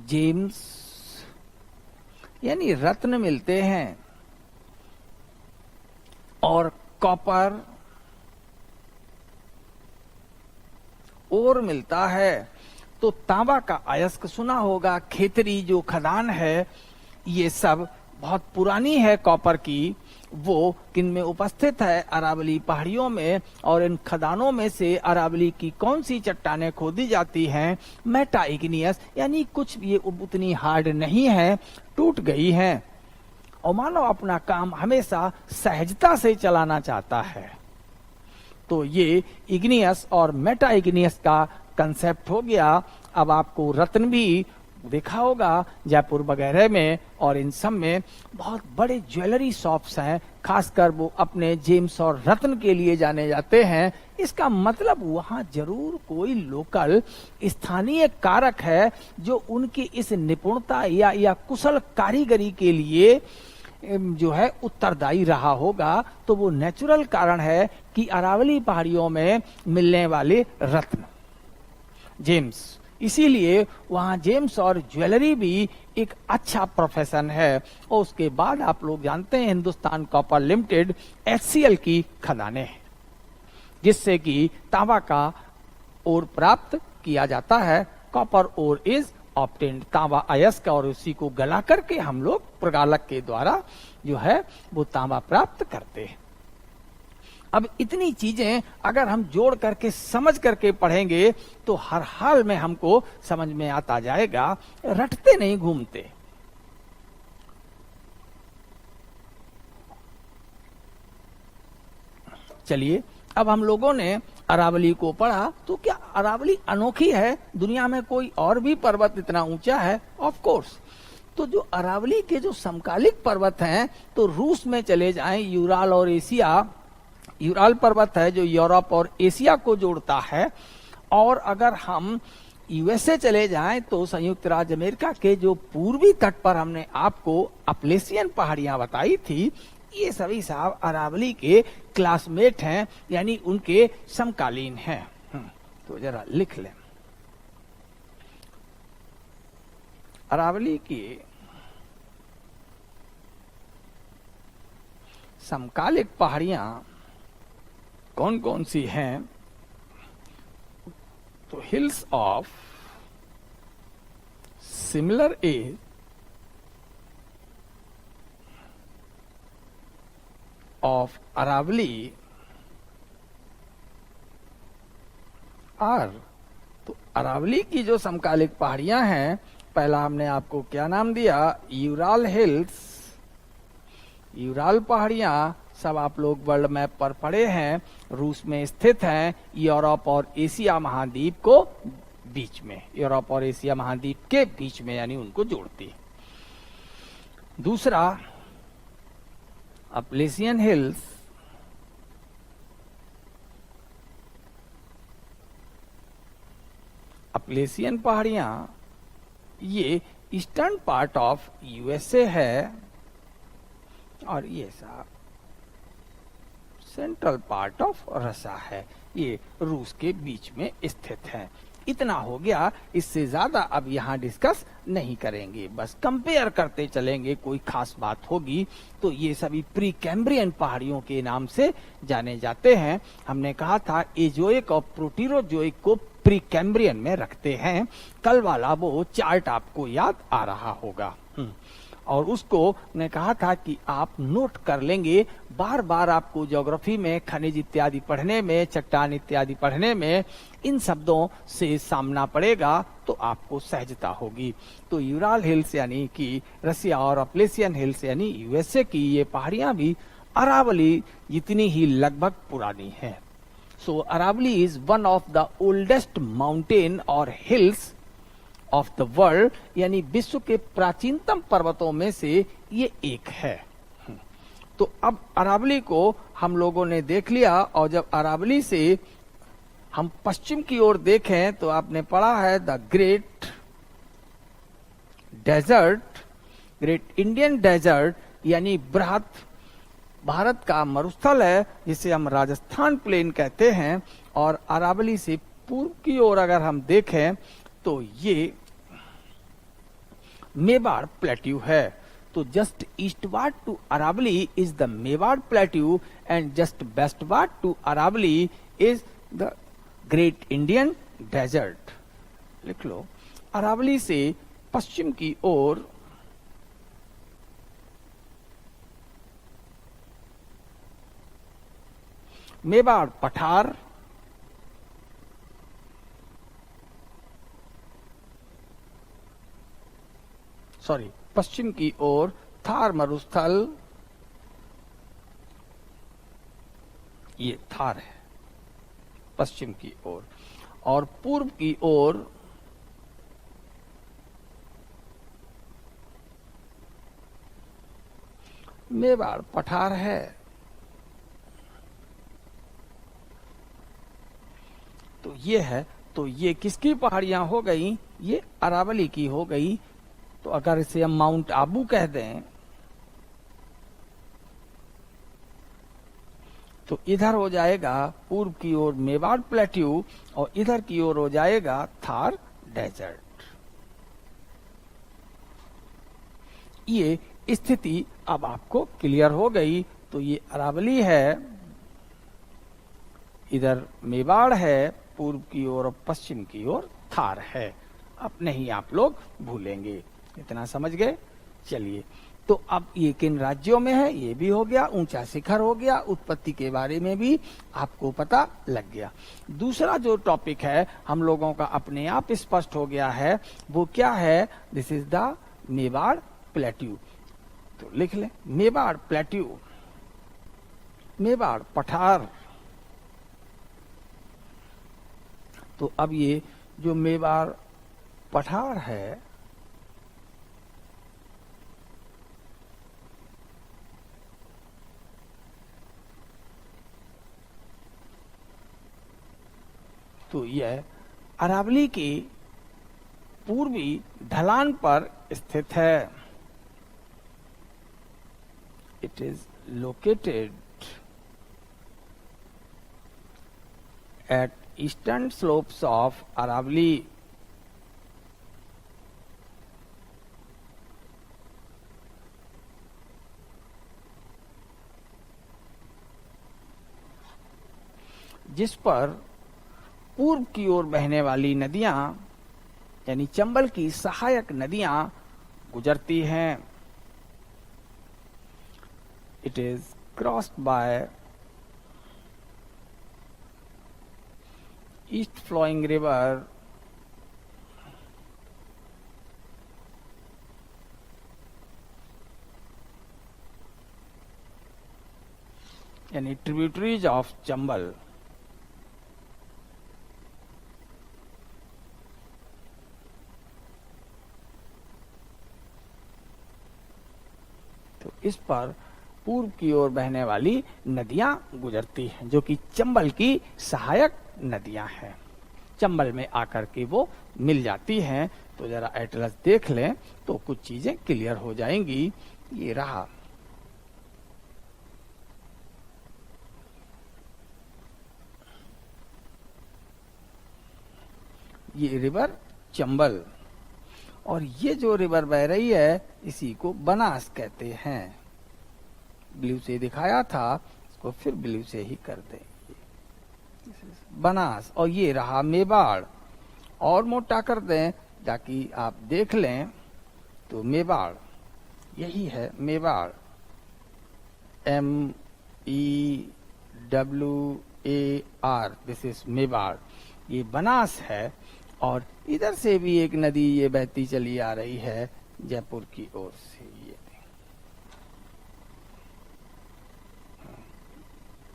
[SPEAKER 1] जेम्स यानी रत्न मिलते हैं, और कॉपर और मिलता है। तो तांबा का अयस्क सुना होगा, खेतरी जो खदान है, ये सब बहुत पुरानी है कॉपर की। वो किन में उपस्थित है? अरावली पहाड़ियों में। और इन खदानों में से अरावली की कौन सी चट्टानें खोदी जाती हैं? मेटा इग्नियस, यानी कुछ ये उतनी हार्ड नहीं है, टूट गई हैं। और मानव अपना काम हमेशा सहजता से चलाना चाहता है। तो ये इग्नियस और मेटा इग्नियस का कंसेप्ट हो गया। अब आपको रत्न भी देखा होगा जयपुर वगैरह में, और इन सब में बहुत बड़े ज्वेलरी शॉप्स हैं, खासकर वो अपने जेम्स और रत्न के लिए जाने जाते हैं। इसका मतलब वहां जरूर कोई लोकल स्थानीय कारक है जो उनकी इस निपुणता या कुशल कारीगरी के लिए जो है उत्तरदायी रहा होगा। तो वो नेचुरल कारण है कि अरावली पहाड़ियों में मिलने वाले रत्न, जेम्स, इसीलिए वहां जेम्स और ज्वेलरी भी एक अच्छा प्रोफेशन है। और उसके बाद आप लोग जानते हैं हिंदुस्तान कॉपर लिमिटेड HCL की खदानें हैं, जिससे कि तांबा का ओर प्राप्त किया जाता है। कॉपर ओर इज ऑब्टेन्ड, तांबा अयस्क, और उसी को गला करके हम लोग प्रगालक के द्वारा जो है वो तांबा प्राप्त करते हैं। अब इतनी चीजें अगर हम जोड़ करके समझ करके पढ़ेंगे तो हर हाल में हमको समझ में आता जाएगा, रटते नहीं घूमते। चलिए, अब हम लोगों ने अरावली को पढ़ा, तो क्या अरावली अनोखी है? दुनिया में कोई और भी पर्वत इतना ऊंचा है? Of course. तो जो अरावली के जो समकालिक पर्वत हैं, तो रूस में चले जाएं, यूराल और एशिया, यूराल पर्वत है जो यूरोप और एशिया को जोड़ता है। और अगर हम यूएसए चले जाएं तो संयुक्त राज्य अमेरिका के जो पूर्वी तट पर हमने आपको अपलेशियन पहाड़ियां बताई थी, ये सभी साहब अरावली के क्लासमेट हैं, यानी उनके समकालीन हैं। तो जरा लिख लें, अरावली की समकालिक पहाड़ियां कौन कौन सी हैं? तो hills of similar age of Aravalli are. तो अरावली की जो समकालिक पहाड़ियां हैं, पहला हमने आपको क्या नाम दिया? Ural hills. यूराल पहाड़ियां सब आप लोग वर्ल्ड मैप पर पढ़े हैं, रूस में स्थित हैं, यूरोप और एशिया महाद्वीप को बीच में, यूरोप और एशिया महाद्वीप के बीच में, यानी उनको जोड़ती। दूसरा अपलेशियन हिल्स, अपलेशियन पहाड़ियां ये ईस्टर्न पार्ट ऑफ यूएसए है, और ये साहब सेंट्रल पार्ट ऑफ रसिया है, ये रूस के बीच में स्थित है। इतना हो गया, इससे ज्यादा अब यहाँ डिस्कस नहीं करेंगे, बस कंपेयर करते चलेंगे, कोई खास बात होगी तो ये सभी प्री कैम्ब्रियन पहाड़ियों के नाम से जाने जाते हैं। हमने कहा था एजोइक और प्रोटीरोजोइक को प्री कैम्ब्रियन में रखते हैं। कल वाला वो चार्ट आपको याद आ रहा होगा, और उसको ने कहा था कि आप नोट कर लेंगे। बार बार आपको ज्योग्राफी में, खनिज इत्यादि पढ़ने में, चट्टान इत्यादि पढ़ने में इन शब्दों से सामना पड़ेगा, तो आपको सहजता होगी। तो यूराल हिल्स यानी कि रसिया और अपलेशियन हिल्स यानी यूएसए की ये पहाड़ियां भी अरावली जितनी ही लगभग पुरानी है। So Aravalli is one of the oldest mountain और हिल्स ऑफ द वर्ल्ड, यानी विश्व के प्राचीनतम पर्वतों में से ये एक है। तो अब अरावली को हम लोगों ने देख लिया, और जब अरावली से हम पश्चिम की ओर देखें तो आपने पढ़ा है the great desert, great Indian desert, यानी बृहत भारत का मरुस्थल है, जिसे हम राजस्थान प्लेन कहते हैं। और अरावली से पूर्व की ओर अगर हम देखें तो ये मेवाड़ प्लेट्यू है। तो just eastward to Aravalli is the Mewar plateau, and just westward to Aravalli is the great Indian desert. लिख लो, अरावली से पश्चिम की ओर मेवाड़ पठार, सॉरी, पश्चिम की ओर थार मरुस्थल, ये थार है पश्चिम की ओर, और पूर्व की ओर मेवाड़ पठार है। तो ये है, तो ये किसकी पहाड़ियां हो गई? ये अरावली की हो गई। तो अगर इसे हम माउंट आबू कह दें तो इधर हो जाएगा पूर्व की ओर मेवाड़ प्लेट्यू, और इधर की ओर हो जाएगा थार डेजर्ट। ये स्थिति अब आपको क्लियर हो गई। तो ये अरावली है, इधर मेवाड़ है पूर्व की ओर, और पश्चिम की ओर थार है। अब नहीं आप लोग भूलेंगे, इतना समझ गए। चलिए, तो अब ये किन राज्यों में है ये भी हो गया, ऊंचा शिखर हो गया, उत्पत्ति के बारे में भी आपको पता लग गया। दूसरा जो टॉपिक है हम लोगों का अपने आप स्पष्ट हो गया है, वो क्या है? This is the Mewar plateau. तो लिख ले, मेवाड़ प्लेट्यू, मेवाड़ पठार, तो अब ये जो मेवाड़ पठार है, तो यह अरावली की पूर्वी ढलान पर स्थित है। It is located at eastern slopes of Aravalli जिस पर पूर्व की ओर बहने वाली नदियां यानी चंबल की सहायक नदियां गुजरती हैं। It is crossed by east flowing river यानी ट्रिब्यूटरीज ऑफ चंबल। तो इस पर पूर्व की ओर बहने वाली नदियां गुजरती हैं जो कि चंबल की सहायक नदियां हैं। चंबल में आकर के वो मिल जाती हैं। तो जरा एटलस देख लें तो कुछ चीजें क्लियर हो जाएंगी। ये रहा, ये रिवर चंबल, और ये जो रिवर बह रही है इसी को बनास कहते हैं। ब्लू से दिखाया था, इसको फिर ब्लू से ही कर देंगे, बनास। और ये रहा मेवाड़, और मोटा कर दें ताकि आप देख लें। तो मेवाड़ यही है, Mewar, MEWAR, this is Mewar. ये बनास है, और इधर से भी एक नदी ये बहती चली आ रही है जयपुर की ओर से। ये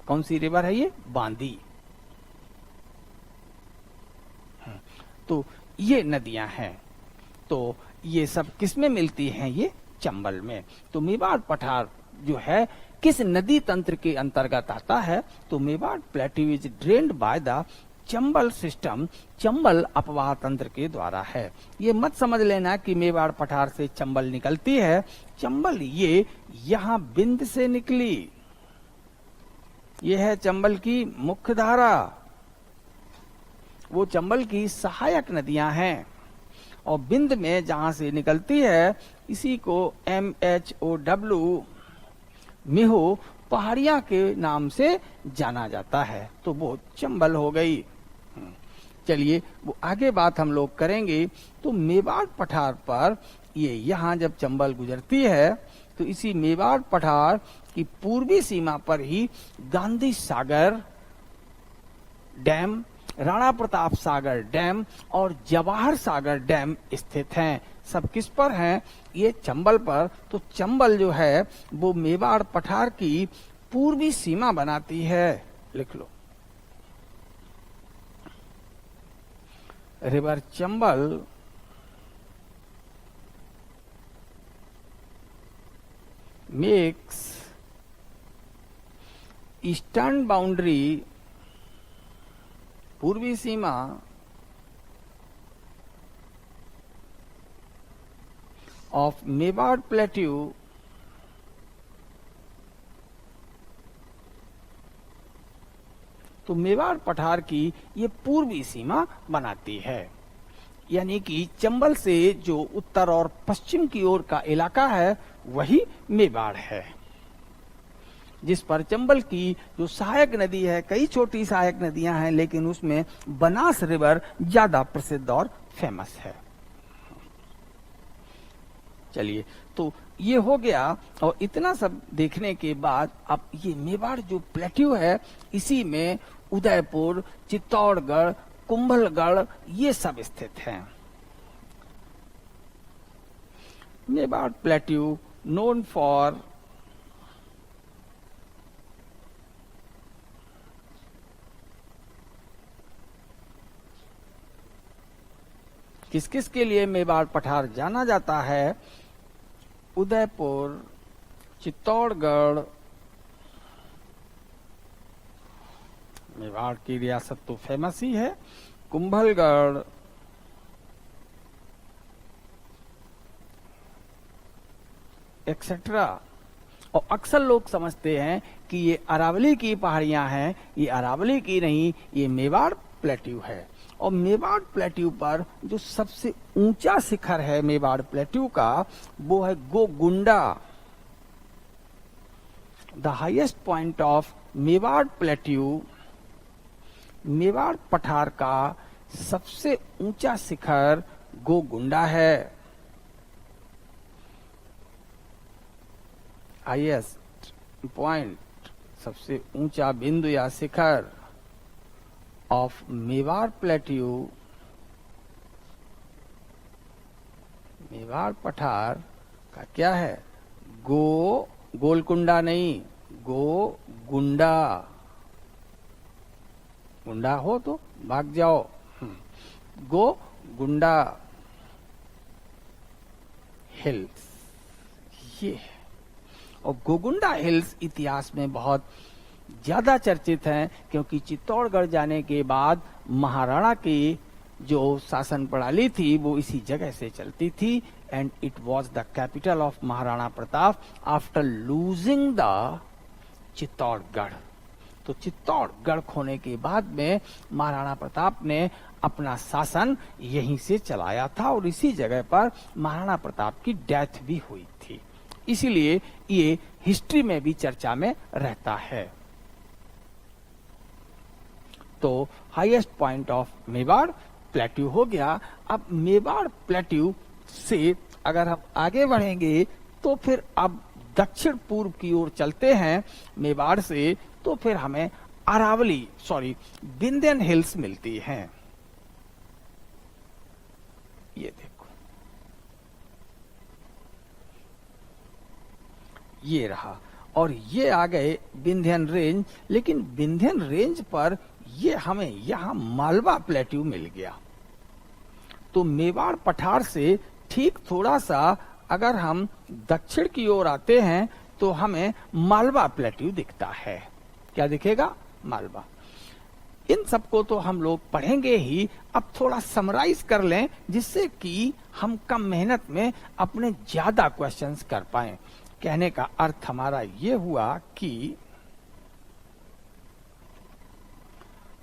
[SPEAKER 1] कौन सी रिवर है ये? बांदी। तो ये नदियां हैं। तो ये सब किस में मिलती हैं? ये चंबल में। तो मेवाड़ पठार जो है किस नदी तंत्र के अंतर्गत आता है? तो Mewar plateau is drained by the Chambal system, Chambal अपवाह तंत्र के द्वारा है। ये मत समझ लेना कि मेवाड़ पठार से चंबल निकलती है। चंबल ये यहां बिंद से निकली, ये है चंबल की मुख्य धारा। वो चंबल की सहायक नदियां हैं, और बिंद में जहां से निकलती है इसी को MHOW, मिहो पहाड़ियां के नाम से जाना जाता है। तो वो चंबल हो गई। चलिए वो आगे बात हम लोग करेंगे। तो मेवाड़ पठार पर ये यहाँ जब चंबल गुजरती है तो इसी मेवाड़ पठार की पूर्वी सीमा पर ही गांधी सागर डैम, राणा प्रताप सागर डैम और जवाहर सागर डैम स्थित हैं। सब किस पर हैं? ये चंबल पर। तो चंबल जो है वो मेवाड़ पठार की पूर्वी सीमा बनाती है। लिख लो, river Chambal makes eastern boundary, पूर्वी सीमा ऑफ मेवाड़ प्लेट्यू तो मेवाड़ पठार की ये पूर्वी सीमा बनाती है। यानी कि चंबल से जो उत्तर और पश्चिम की ओर का इलाका है वही मेवाड़ है, जिस पर चंबल की जो सहायक नदी है, कई छोटी सहायक नदियां हैं लेकिन उसमें बनास रिवर ज्यादा प्रसिद्ध और फेमस है। चलिए, तो ये हो गया। और इतना सब देखने के बाद अब ये मेवाड़ जो प्लेट्यू है इसी में उदयपुर, चित्तौड़गढ़, कुंभलगढ़ ये सब स्थित हैं। मेवाड़ प्लेट्यू नोन फॉर किस किस के लिए मेवाड़ पठार जाना जाता है? उदयपुर, चित्तौड़गढ़, मेवाड़ की रियासत तो फेमस ही है, कुंभलगढ़, एक्सेट्रा। और अक्सर लोग समझते हैं कि ये अरावली की पहाड़ियां हैं, ये अरावली की नहीं, ये मेवाड़ प्लेट्यू है। और मेवाड़ प्लेट्यू पर जो सबसे ऊंचा शिखर है मेवाड़ प्लेट्यू का, वो है Gogunda. The highest point of Mewar plateau, Mewar पठार का सबसे ऊंचा शिखर गोगुंडा है। हाईएस्ट पॉइंट, सबसे ऊंचा बिंदु या शिखर ऑफ मेवाड़ प्लेट्यू, मेवाड़ पठार का क्या है? गोलकुंडा नहीं, गोगुंडा। गुंडा हो तो भाग जाओ। गोगुंडा हिल्स ये है। और गोगुंडा हिल्स इतिहास में बहुत ज्यादा चर्चित हैं, क्योंकि चित्तौड़गढ़ जाने के बाद महाराणा की जो शासन प्रणाली थी वो इसी जगह से चलती थी, and it was the capital of Maharana Pratap after losing the Chittorgarh. तो चित्तौड़गढ़ खोने के बाद में महाराणा प्रताप ने अपना शासन यहीं से चलाया था, और इसी जगह पर महाराणा प्रताप की डेथ भी हुई थी। इसीलिए ये हिस्ट्री में भी चर्चा में रहता है। तो highest point of Mewar plateau हो गया। अब मेवाड़ प्लेट्यू से अगर हम आगे बढ़ेंगे तो फिर अब दक्षिण पूर्व की ओर चलते हैं मेवाड़ से, तो फिर हमें अरावली विंध्यन हिल्स मिलती हैं। ये देखो, ये रहा, और ये आ गए विंध्यन रेंज। लेकिन विंध्यन रेंज पर ये हमें यहां मालवा प्लेट्यू मिल गया। तो मेवाड़ पठार से ठीक थोड़ा सा अगर हम दक्षिण की ओर आते हैं तो हमें मालवा प्लेट्यू दिखता है। क्या दिखेगा? मालवा। इन सबको तो हम लोग पढ़ेंगे ही। अब थोड़ा समराइज कर लें, जिससे कि हम कम मेहनत में अपने ज्यादा क्वेश्चंस कर पाएं। कहने का अर्थ हमारा ये हुआ कि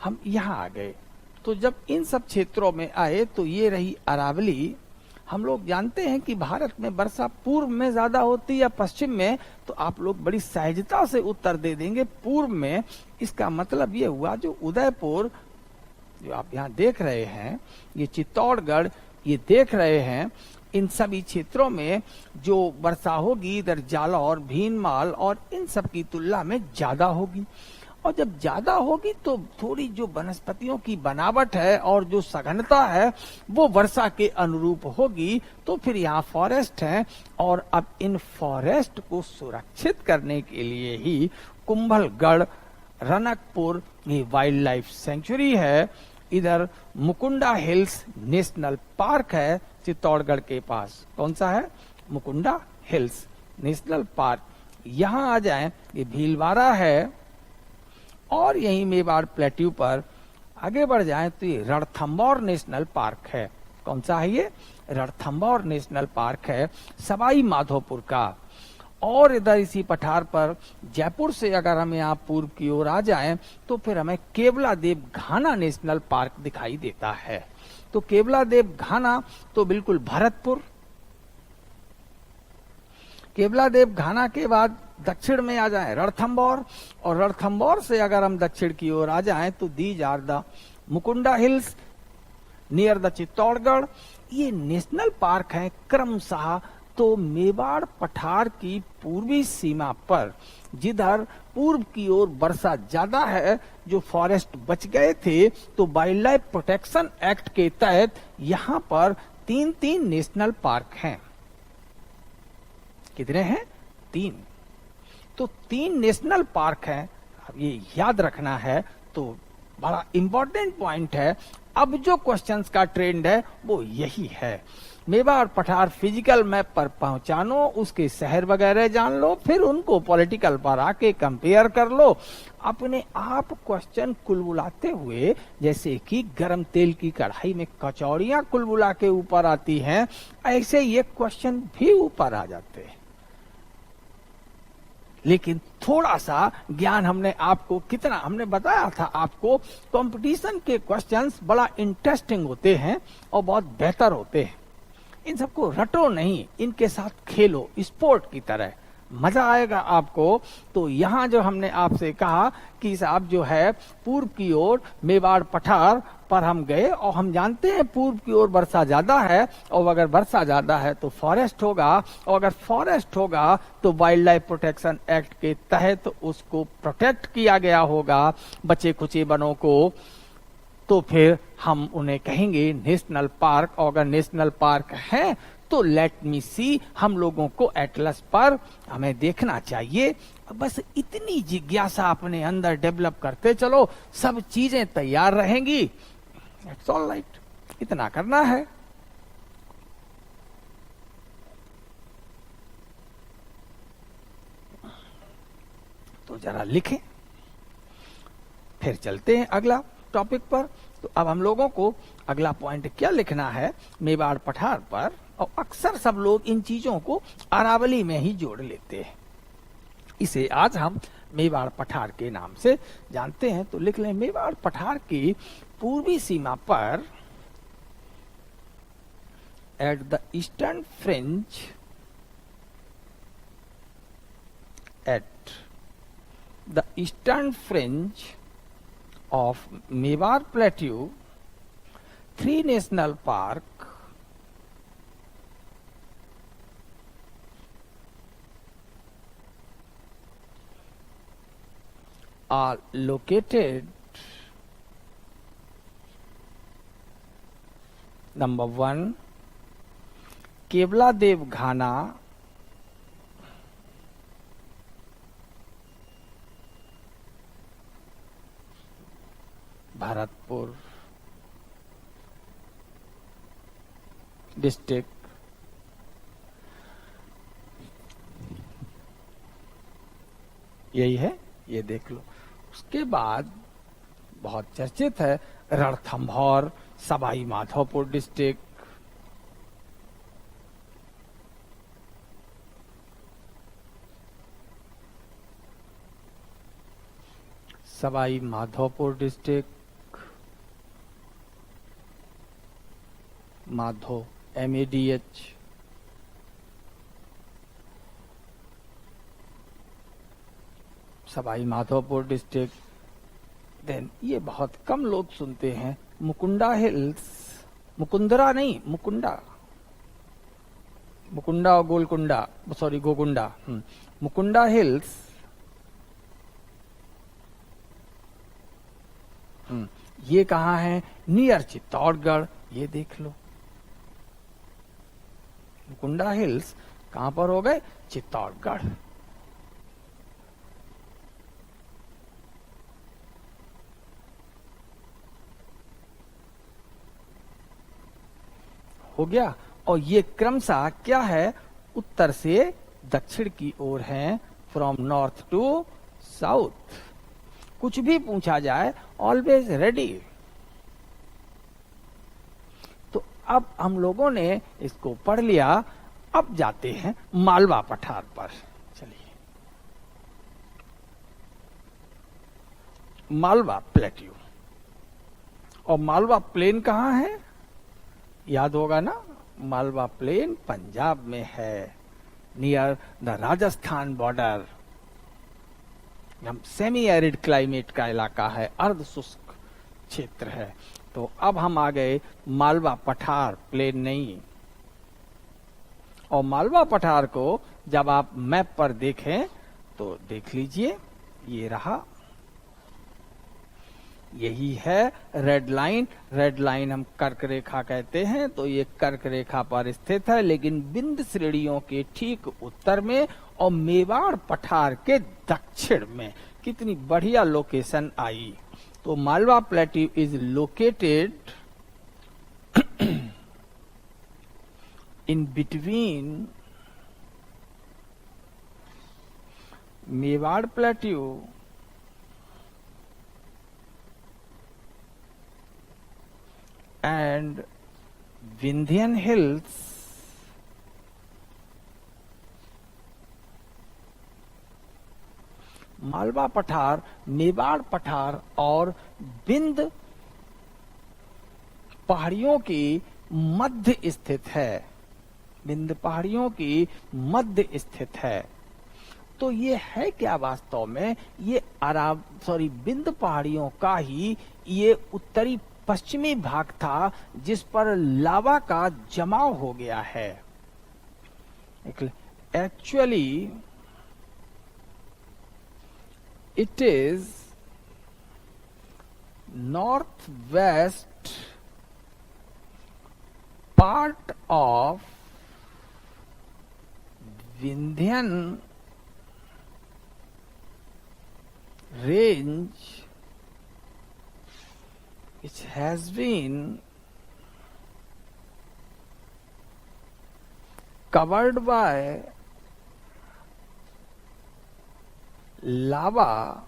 [SPEAKER 1] हम यहां आ गए, तो जब इन सब क्षेत्रों में आए तो ये रही अरावली। हम लोग जानते हैं कि भारत में वर्षा पूर्व में ज्यादा होती है या पश्चिम में, तो आप लोग बड़ी सहजता से उत्तर दे देंगे पूर्व में। इसका मतलब ये हुआ जो उदयपुर जो आप यहाँ देख रहे हैं, ये चित्तौड़गढ़ ये देख रहे हैं, इन सभी क्षेत्रों में जो वर्षा होगी इधर जालौर, भीनमाल और इन सब की तुलना में ज्यादा होगी। और जब ज्यादा होगी तो थोड़ी जो वनस्पतियों की बनावट है और जो सघनता है वो वर्षा के अनुरूप होगी। तो फिर यहाँ फॉरेस्ट है, और अब इन फॉरेस्ट को सुरक्षित करने के लिए ही कुंभलगढ़, रनकपुर ये वाइल्ड लाइफ सेंचुरी है। इधर मुकुंडा हिल्स नेशनल पार्क है चित्तौड़गढ़ के पास। कौन सा है? Mukunda hills national park. यहाँ आ जाएं, ये भीलवाड़ा है, और यही मेवाड़ प्लेट्यू पर आगे बढ़ जाएं तो ये रणथंभौर नेशनल पार्क है। कौन सा है ये? रणथंभौर नेशनल पार्क है सवाई माधोपुर का। और इधर इसी पठार पर जयपुर से अगर हम यहाँ पूर्व की ओर आ जाएं तो फिर हमें केवलादेव घाना नेशनल पार्क दिखाई देता है। तो केवलादेव घाना तो बिल्कुल भरतपुर। केवलादेव घाना के बाद दक्षिण में आ जाएं रणथंभौर, और रणथंभौर से अगर हम दक्षिण की ओर आ जाएं तो these are the Mukunda hills near the Chittorgarh. ये नेशनल पार्क है क्रमशः तो मेवाड़ पठार की पूर्वी सीमा पर, जिधर पूर्व की ओर वर्षा ज्यादा है, जो फॉरेस्ट बच गए थे, तो वाइल्ड लाइफ प्रोटेक्शन एक्ट के तहत यहाँ पर 3 नेशनल पार्क हैं। कितने हैं? 3। तो 3 नेशनल पार्क हैं। अब ये याद रखना है, तो बड़ा इंपॉर्टेंट पॉइंट है। अब जो क्वेश्चंस का ट्रेंड है वो यही है। मेवाड़ पठार फिजिकल मैप पर पहुंचानो, उसके शहर वगैरह जान लो, फिर उनको पॉलिटिकल पर आके कंपेयर कर लो। अपने आप क्वेश्चन कुलबुलाते हुए, जैसे कि गरम तेल की कढ़ाई में कचौड़ियां कुलबुला के ऊपर आती हैं, ऐसे ये क्वेश्चन भी ऊपर आ जाते हैं। लेकिन थोड़ा सा ज्ञान हमने आपको कितना, हमने बताया था आपको, कंपटीशन के क्वेश्चंस बड़ा इंटरेस्टिंग होते हैं और बहुत बेहतर होते हैं। इन सबको रटो नहीं, इनके साथ खेलो स्पोर्ट की तरह, मजा आएगा आपको। तो यहाँ जो हमने आपसे कहा कि साहब जो है पूर्व की ओर मेवाड़ पठार पर हम गए, और हम जानते हैं पूर्व की ओर वर्षा ज्यादा है, और अगर वर्षा ज्यादा है तो फॉरेस्ट होगा, और अगर फॉरेस्ट होगा तो वाइल्ड लाइफ प्रोटेक्शन एक्ट के तहत उसको प्रोटेक्ट किया गया होगा, बचे खुचे वनों को। तो फिर हम उन्हें कहेंगे नेशनल पार्क, और अगर नेशनल पार्क है तो लेट मी सी, हम लोगों को एटलस पर हमें देखना चाहिए। बस इतनी जिज्ञासा अपने अंदर डेवलप करते चलो, सब चीजें तैयार रहेंगी। इट्स ऑल राइट, इतना करना है। तो जरा लिखें, फिर चलते हैं अगला टॉपिक पर। तो अब हम लोगों को अगला पॉइंट क्या लिखना है मेवाड़ पठार पर, और अक्सर सब लोग इन चीजों को अरावली में ही जोड़ लेते हैं। इसे आज हम मेवाड़ पठार के नाम से जानते हैं। तो लिख लें, मेवाड़ पठार की पूर्वी सीमा पर at the eastern fringe, at the eastern fringe of Mewar Plateau, 3 national park are located. Number 1, Keoladeo Ghana, Bharatpur district, यही है, ये देख लो। उसके बाद बहुत चर्चित है Ranthambore, Sawai Madhopur district, Sawai Madhopur district, Madho MADH, Sawai Madhopur district. Then ये बहुत कम लोग सुनते हैं, मुकुंडा हिल्स, मुकुंदरा नहीं, मुकुंडा, मुकुंडा और गोलकुंडा, सॉरी गोकुंडा, मुकुंडा हिल्स, ये कहाँ है, नियर चित्तौड़गढ़, ये देख लो। मुकुंडा हिल्स कहां पर हो गए, चित्तौड़गढ़। हो गया। और ये क्रमशः क्या है, उत्तर से दक्षिण की ओर है, फ्रॉम नॉर्थ टू साउथ। कुछ भी पूछा जाए ऑलवेज रेडी। तो अब हम लोगों ने इसको पढ़ लिया, अब जाते हैं मालवा पठार पर। चलिए, मालवा प्लेट्यू, और मालवा प्लेन कहाँ है, याद होगा ना, मालवा प्लेन पंजाब में है, नियर द राजस्थान बॉर्डर। हम सेमी एरिड क्लाइमेट का इलाका है, अर्ध शुष्क क्षेत्र है। तो अब हम आ गए मालवा पठार, प्लेन नहीं। और मालवा पठार को जब आप मैप पर देखें तो देख लीजिए, ये रहा, यही है रेड लाइन। रेड लाइन हम कर्क रेखा कहते हैं। तो ये कर्क रेखा पर स्थित है, लेकिन बिंद श्रेणियों के ठीक उत्तर में और मेवाड़ पठार के दक्षिण में। कितनी बढ़िया लोकेशन आई। तो Malwa plateau is located in between Mewar Plateau and Vindhyan Hills, Malwa पठार, मेवाड़ पठार और विंध पहाड़ियों की मध्य स्थित है। विंध्य पहाड़ियों की मध्य स्थित है। तो ये है क्या वास्तव में? ये विंध्य पहाड़ियों का ही ये उत्तरी पश्चिमी भाग था जिस पर लावा का जमाव हो गया है। Actually it is northwest part of Vindhyan range which has been covered by lava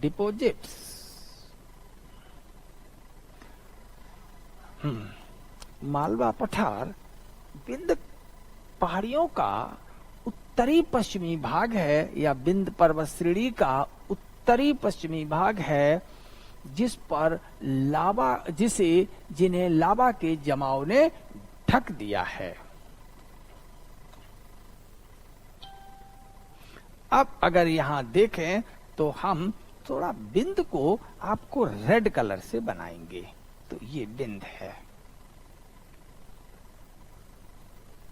[SPEAKER 1] deposits। Malwa पठार विंध्य पहाड़ियों का उत्तरी पश्चिमी भाग है या विंध्य पर्वत श्रेणी का उत्तरी पश्चिमी भाग है जिस पर जिन्हें लावा के जमाव ने ढक दिया है। अब अगर यहां देखें तो हम थोड़ा बिंद को आपको रेड कलर से बनाएंगे। तो ये बिंद है,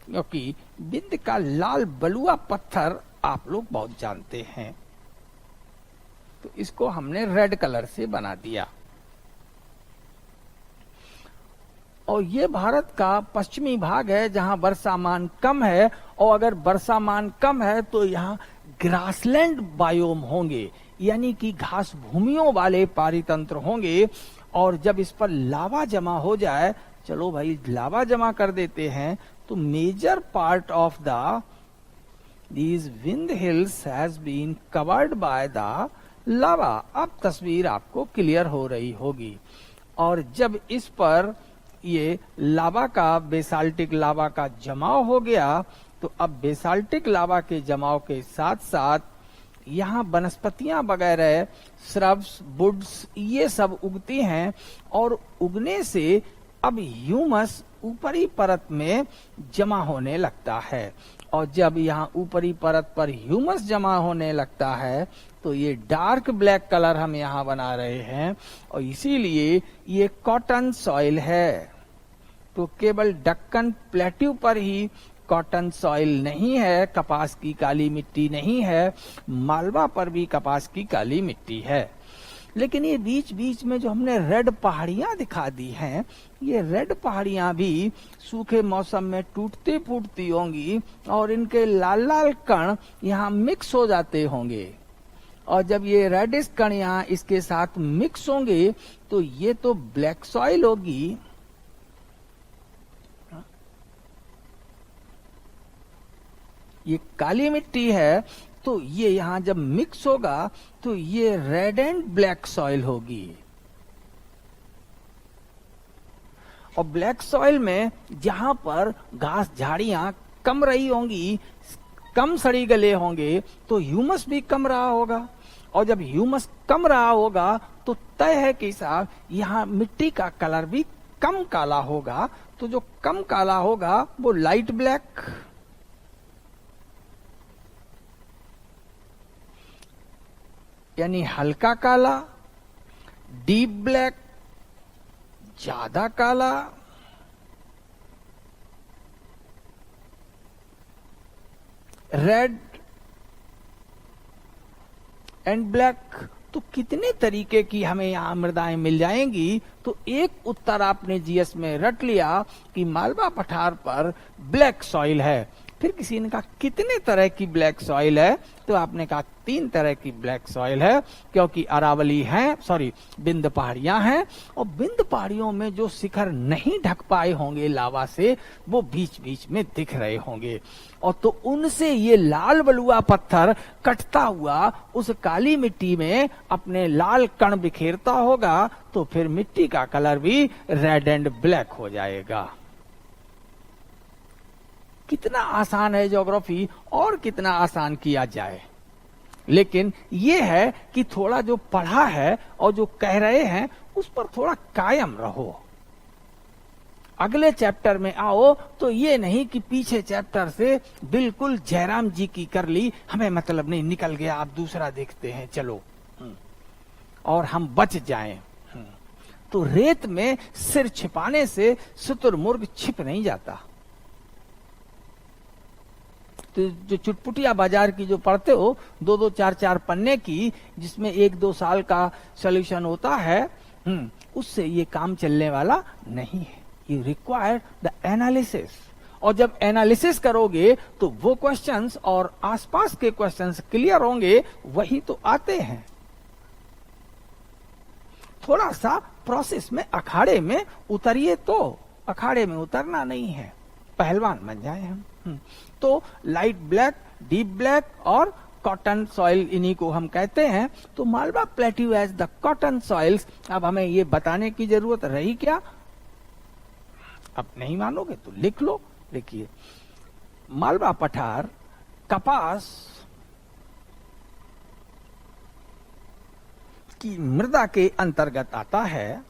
[SPEAKER 1] क्योंकि बिंद का लाल बलुआ पत्थर आप लोग बहुत जानते हैं, तो इसको हमने रेड कलर से बना दिया। और ये भारत का पश्चिमी भाग है जहां वर्षामान कम है, और अगर वर्षामान कम है तो यहाँ ग्रासलैंड बायोम होंगे, यानी कि घास भूमियों वाले पारितंत्र होंगे। और जब इस पर लावा जमा हो जाए, चलो भाई लावा जमा कर देते हैं, तो major part of these wind hills has been covered by the lava। अब तस्वीर आपको क्लियर हो रही होगी। और जब इस पर ये लावा का बेसाल्टिक लावा का जमाव हो गया, तो अब बेसाल्टिक लावा के जमाव के साथ साथ यहाँ वनस्पतियां वगैरह, श्रब्स, वुड्स, ये सब उगती हैं। और उगने से अब ह्यूमस ऊपरी परत में जमा होने लगता है। और जब यहाँ ऊपरी परत पर ह्यूमस जमा होने लगता है तो ये डार्क ब्लैक कलर हम यहाँ बना रहे हैं, और इसीलिए ये कॉटन सॉइल है। तो केवल दक्कन प्लेट्यू पर ही कॉटन सॉइल नहीं है, कपास की काली मिट्टी नहीं है, मालवा पर भी कपास की काली मिट्टी है। लेकिन ये बीच बीच में जो हमने रेड पहाड़ियां दिखा दी हैं, ये रेड पहाड़ियां भी सूखे मौसम में टूटती फूटती होंगी और इनके लाल लाल कण यहाँ मिक्स हो जाते होंगे। और जब ये रेडिश कण यहाँ इसके साथ मिक्स होंगे तो ये तो ब्लैक सॉइल होगी। ये काली मिट्टी है, तो ये यहाँ जब मिक्स होगा तो ये रेड एंड ब्लैक सॉइल होगी। और ब्लैक सॉइल में जहां पर घास झाड़ियां कम रही होंगी, कम सड़ी गले होंगे, तो ह्यूमस भी कम रहा होगा। और जब ह्यूमस कम रहा होगा तो तय है कि साहब यहाँ मिट्टी का कलर भी कम काला होगा। तो जो कम काला होगा वो लाइट ब्लैक, यानी हल्का काला, डीप ब्लैक ज्यादा काला, रेड एंड ब्लैक। तो कितने तरीके की हमें यहाँ मृदाएं मिल जाएंगी। तो एक उत्तर आपने जीएस में रट लिया कि मालवा पठार पर ब्लैक सॉइल है। फिर किसी ने कहा कितने तरह की ब्लैक सॉइल है, तो आपने कहा 3 तरह की ब्लैक सॉइल है, क्योंकि अरावली है, बिंद पहाड़ियां हैं, और बिंद पहाड़ियों में जो शिखर नहीं ढक पाए होंगे लावा से, वो बीच बीच में दिख रहे होंगे, और तो उनसे ये लाल बलुआ पत्थर कटता हुआ उस काली मिट्टी में अपने लाल कण बिखेरता होगा, तो फिर मिट्टी का कलर भी रेड एंड ब्लैक हो जाएगा। कितना आसान है ज्योग्राफी, और कितना आसान किया जाए। लेकिन ये है कि थोड़ा जो पढ़ा है और जो कह रहे हैं उस पर थोड़ा कायम रहो। अगले चैप्टर में आओ तो ये नहीं कि पीछे चैप्टर से बिल्कुल जयराम जी की कर ली, हमें मतलब नहीं, निकल गया, आप दूसरा देखते हैं, चलो, और हम बच जाएं। तो रेत में सिर छिपाने से शुतुरमुर्ग छिप नहीं जाता। तो जो चुटपुटिया बाजार की जो पढ़ते हो 2-2, 4-4 पन्ने की, जिसमें 1-2 साल का सॉल्यूशन होता है, उससे ये काम चलने वाला नहीं है। यू रिक्वायर द एनालिसिस, और जब एनालिसिस करोगे तो वो क्वेश्चंस और आसपास के क्वेश्चंस क्लियर होंगे, वही तो आते हैं। थोड़ा सा प्रोसेस में, अखाड़े में उतरिए, तो अखाड़े में उतरना नहीं है, पहलवान बन जाए हम। तो लाइट ब्लैक, डीप ब्लैक और कॉटन सॉइल, इन्हीं को हम कहते हैं। तो Malwa plateau as the cotton soils. अब हमें ये बताने की जरूरत रही क्या? अब नहीं मानोगे तो लिख लो। देखिए, मालवा पठार कपास की मृदा के अंतर्गत आता है।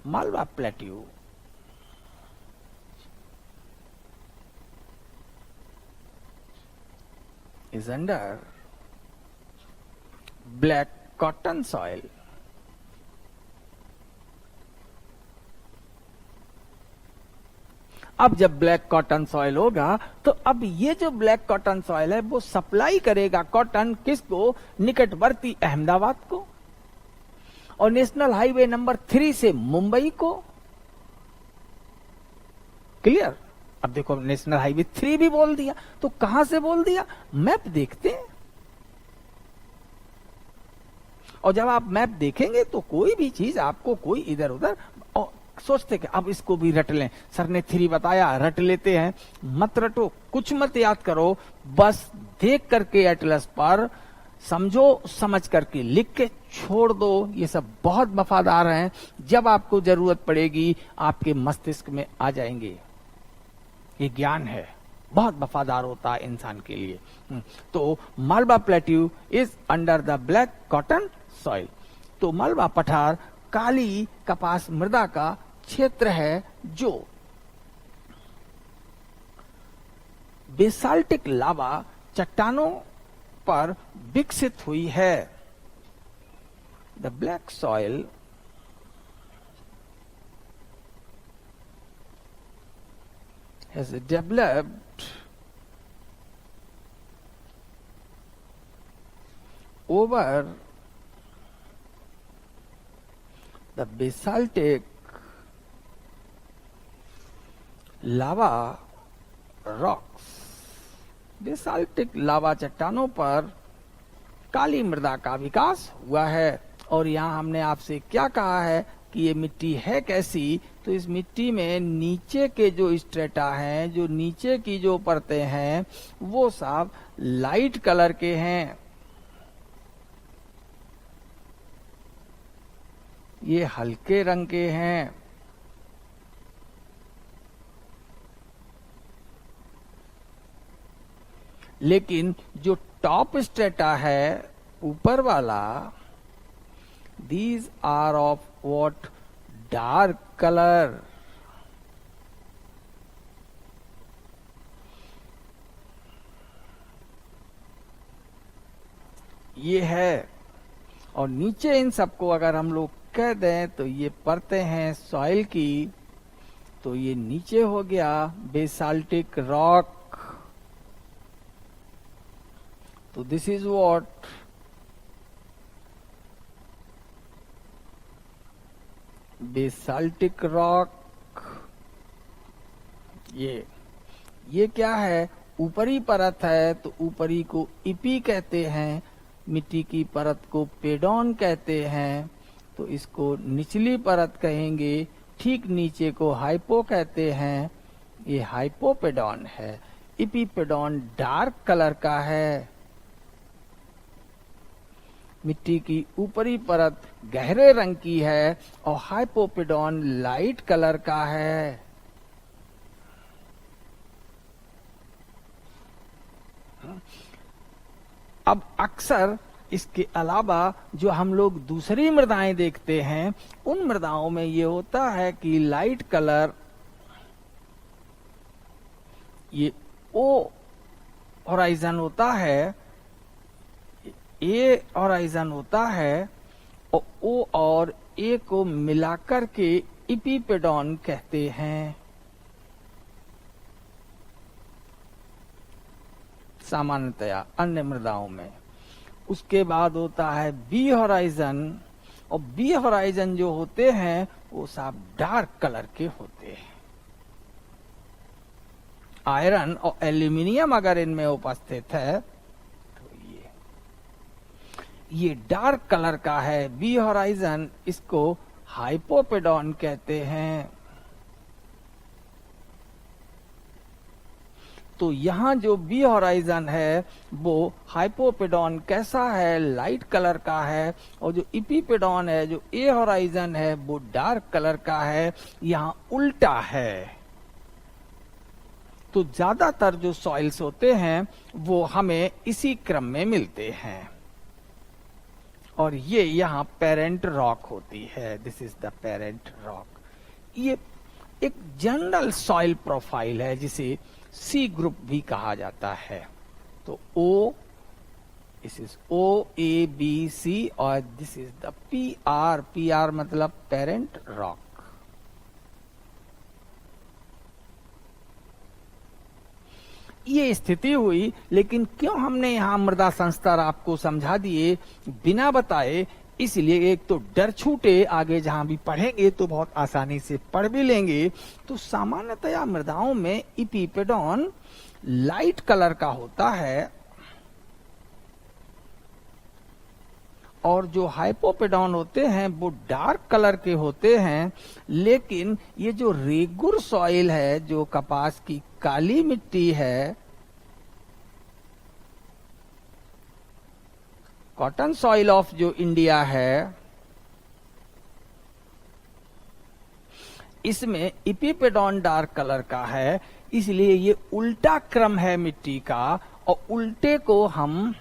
[SPEAKER 1] Malwa plateau is under black cotton soil. अब जब ब्लैक कॉटन सॉइल होगा तो अब ये जो ब्लैक कॉटन सॉइल है वो सप्लाई करेगा कॉटन किसको? निकटवर्ती अहमदाबाद को, और नेशनल हाईवे नंबर 3 से मुंबई को। क्लियर? अब देखो, नेशनल हाईवे 3 भी बोल दिया, तो कहां से बोल दिया? मैप देखते हैं, और जब आप मैप देखेंगे तो कोई भी चीज आपको कोई इधर उधर, और सोचते कि अब इसको भी रट लें, सर ने 3 बताया, रट लेते हैं। मत रटो, कुछ मत याद करो, बस देख करके एटलस पर समझो, समझ करके लिख के छोड़ दो। ये सब बहुत वफादार हैं, जब आपको जरूरत पड़ेगी आपके मस्तिष्क में आ जाएंगे। ये ज्ञान है, बहुत वफादार होता है इंसान के लिए। तो Malwa plateau is under the black cotton soil. तो मालवा पठार काली कपास मृदा का क्षेत्र है जो बेसाल्टिक लावा चट्टानों पर विकसित हुई है। The black soil has developed over the basaltic lava rocks। Basaltic lava चट्टानों पर काली मृदा का विकास हुआ है। और यहाँ हमने आपसे क्या कहा है कि ये मिट्टी है कैसी? तो इस मिट्टी में नीचे के जो स्ट्रेटा हैं, जो नीचे की जो परतें हैं, वो सब लाइट कलर के हैं। ये हल्के रंग के हैं। लेकिन जो टॉप स्ट्रेटा है, ऊपर वाला, these are of what? Dark color। ये है। और नीचे इन सबको अगर हम लोग कह दें तो ये परतें हैं सॉइल की, तो ये नीचे हो गया बेसाल्टिक रॉक। तो this is what? Basaltic rock. ये क्या है? ऊपरी परत है तो ऊपरी को इपी कहते हैं, मिट्टी की परत को पेडॉन कहते हैं, तो इसको निचली परत कहेंगे, ठीक नीचे को हाइपो कहते हैं, ये हाइपोपेडॉन है। इपीपेडॉन डार्क कलर का है, मिट्टी की ऊपरी परत गहरे रंग की है और हाइपोपेडॉन लाइट कलर का है। अब अक्सर इसके अलावा जो हम लोग दूसरी मृदाएं देखते हैं, उन मृदाओं में ये होता है कि लाइट कलर, ये ओ होराइजन होता है, ए होराइजन होता है, और ओ और ए को मिलाकर के इपीपेडॉन कहते हैं सामान्यतया अन्य मृदाओं में। उसके बाद होता है बी होराइजन, और बी होराइजन जो होते हैं वो सब डार्क कलर के होते हैं। आयरन और एल्यूमिनियम अगर इनमें उपस्थित है तो ये डार्क कलर का है बी होराइजन, इसको हाइपोपेडॉन कहते हैं। तो यहाँ जो बी होराइजन है वो हाइपोपेडॉन कैसा है, लाइट कलर का है, और जो इपीपेडॉन है, जो ए होराइजन है, वो डार्क कलर का है। यहाँ उल्टा है। तो ज्यादातर जो सॉइल्स होते हैं वो हमें इसी क्रम में मिलते हैं, और ये यहाँ पेरेंट रॉक होती है। This is the parent rock. ये एक जनरल सॉइल प्रोफाइल है जिसे सी ग्रुप भी कहा जाता है। तो O, this is O A B C, और this is the P R. P R मतलब पेरेंट रॉक। ये स्थिति हुई, लेकिन क्यों हमने यहाँ मृदा संस्तर आपको समझा दिए बिना बताए, इसलिए एक तो डर छूटे, आगे जहां भी पढ़ेंगे तो बहुत आसानी से पढ़ भी लेंगे। तो सामान्यतया मृदाओं में इपीपेडॉन लाइट कलर का होता है, और जो हाइपोपेडॉन होते हैं वो डार्क कलर के होते हैं। लेकिन ये जो रेगुर सॉइल है, जो कपास की काली मिट्टी है, कॉटन सॉइल ऑफ जो इंडिया है, इसमें इपीपेडॉन डार्क कलर का है। इसलिए ये उल्टा क्रम है मिट्टी का, और उल्टे को हम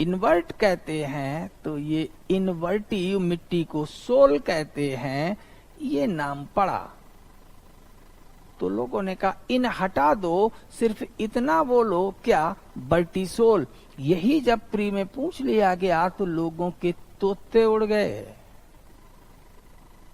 [SPEAKER 1] इन्वर्ट कहते हैं। तो ये इन्वर्टिव मिट्टी को सोल कहते हैं। ये नाम पड़ा तो लोगों ने कहा इन हटा दो, सिर्फ इतना बोलो, क्या वर्टिसोल। यही जब प्री में पूछ लिया गया तो लोगों के तोते उड़ गए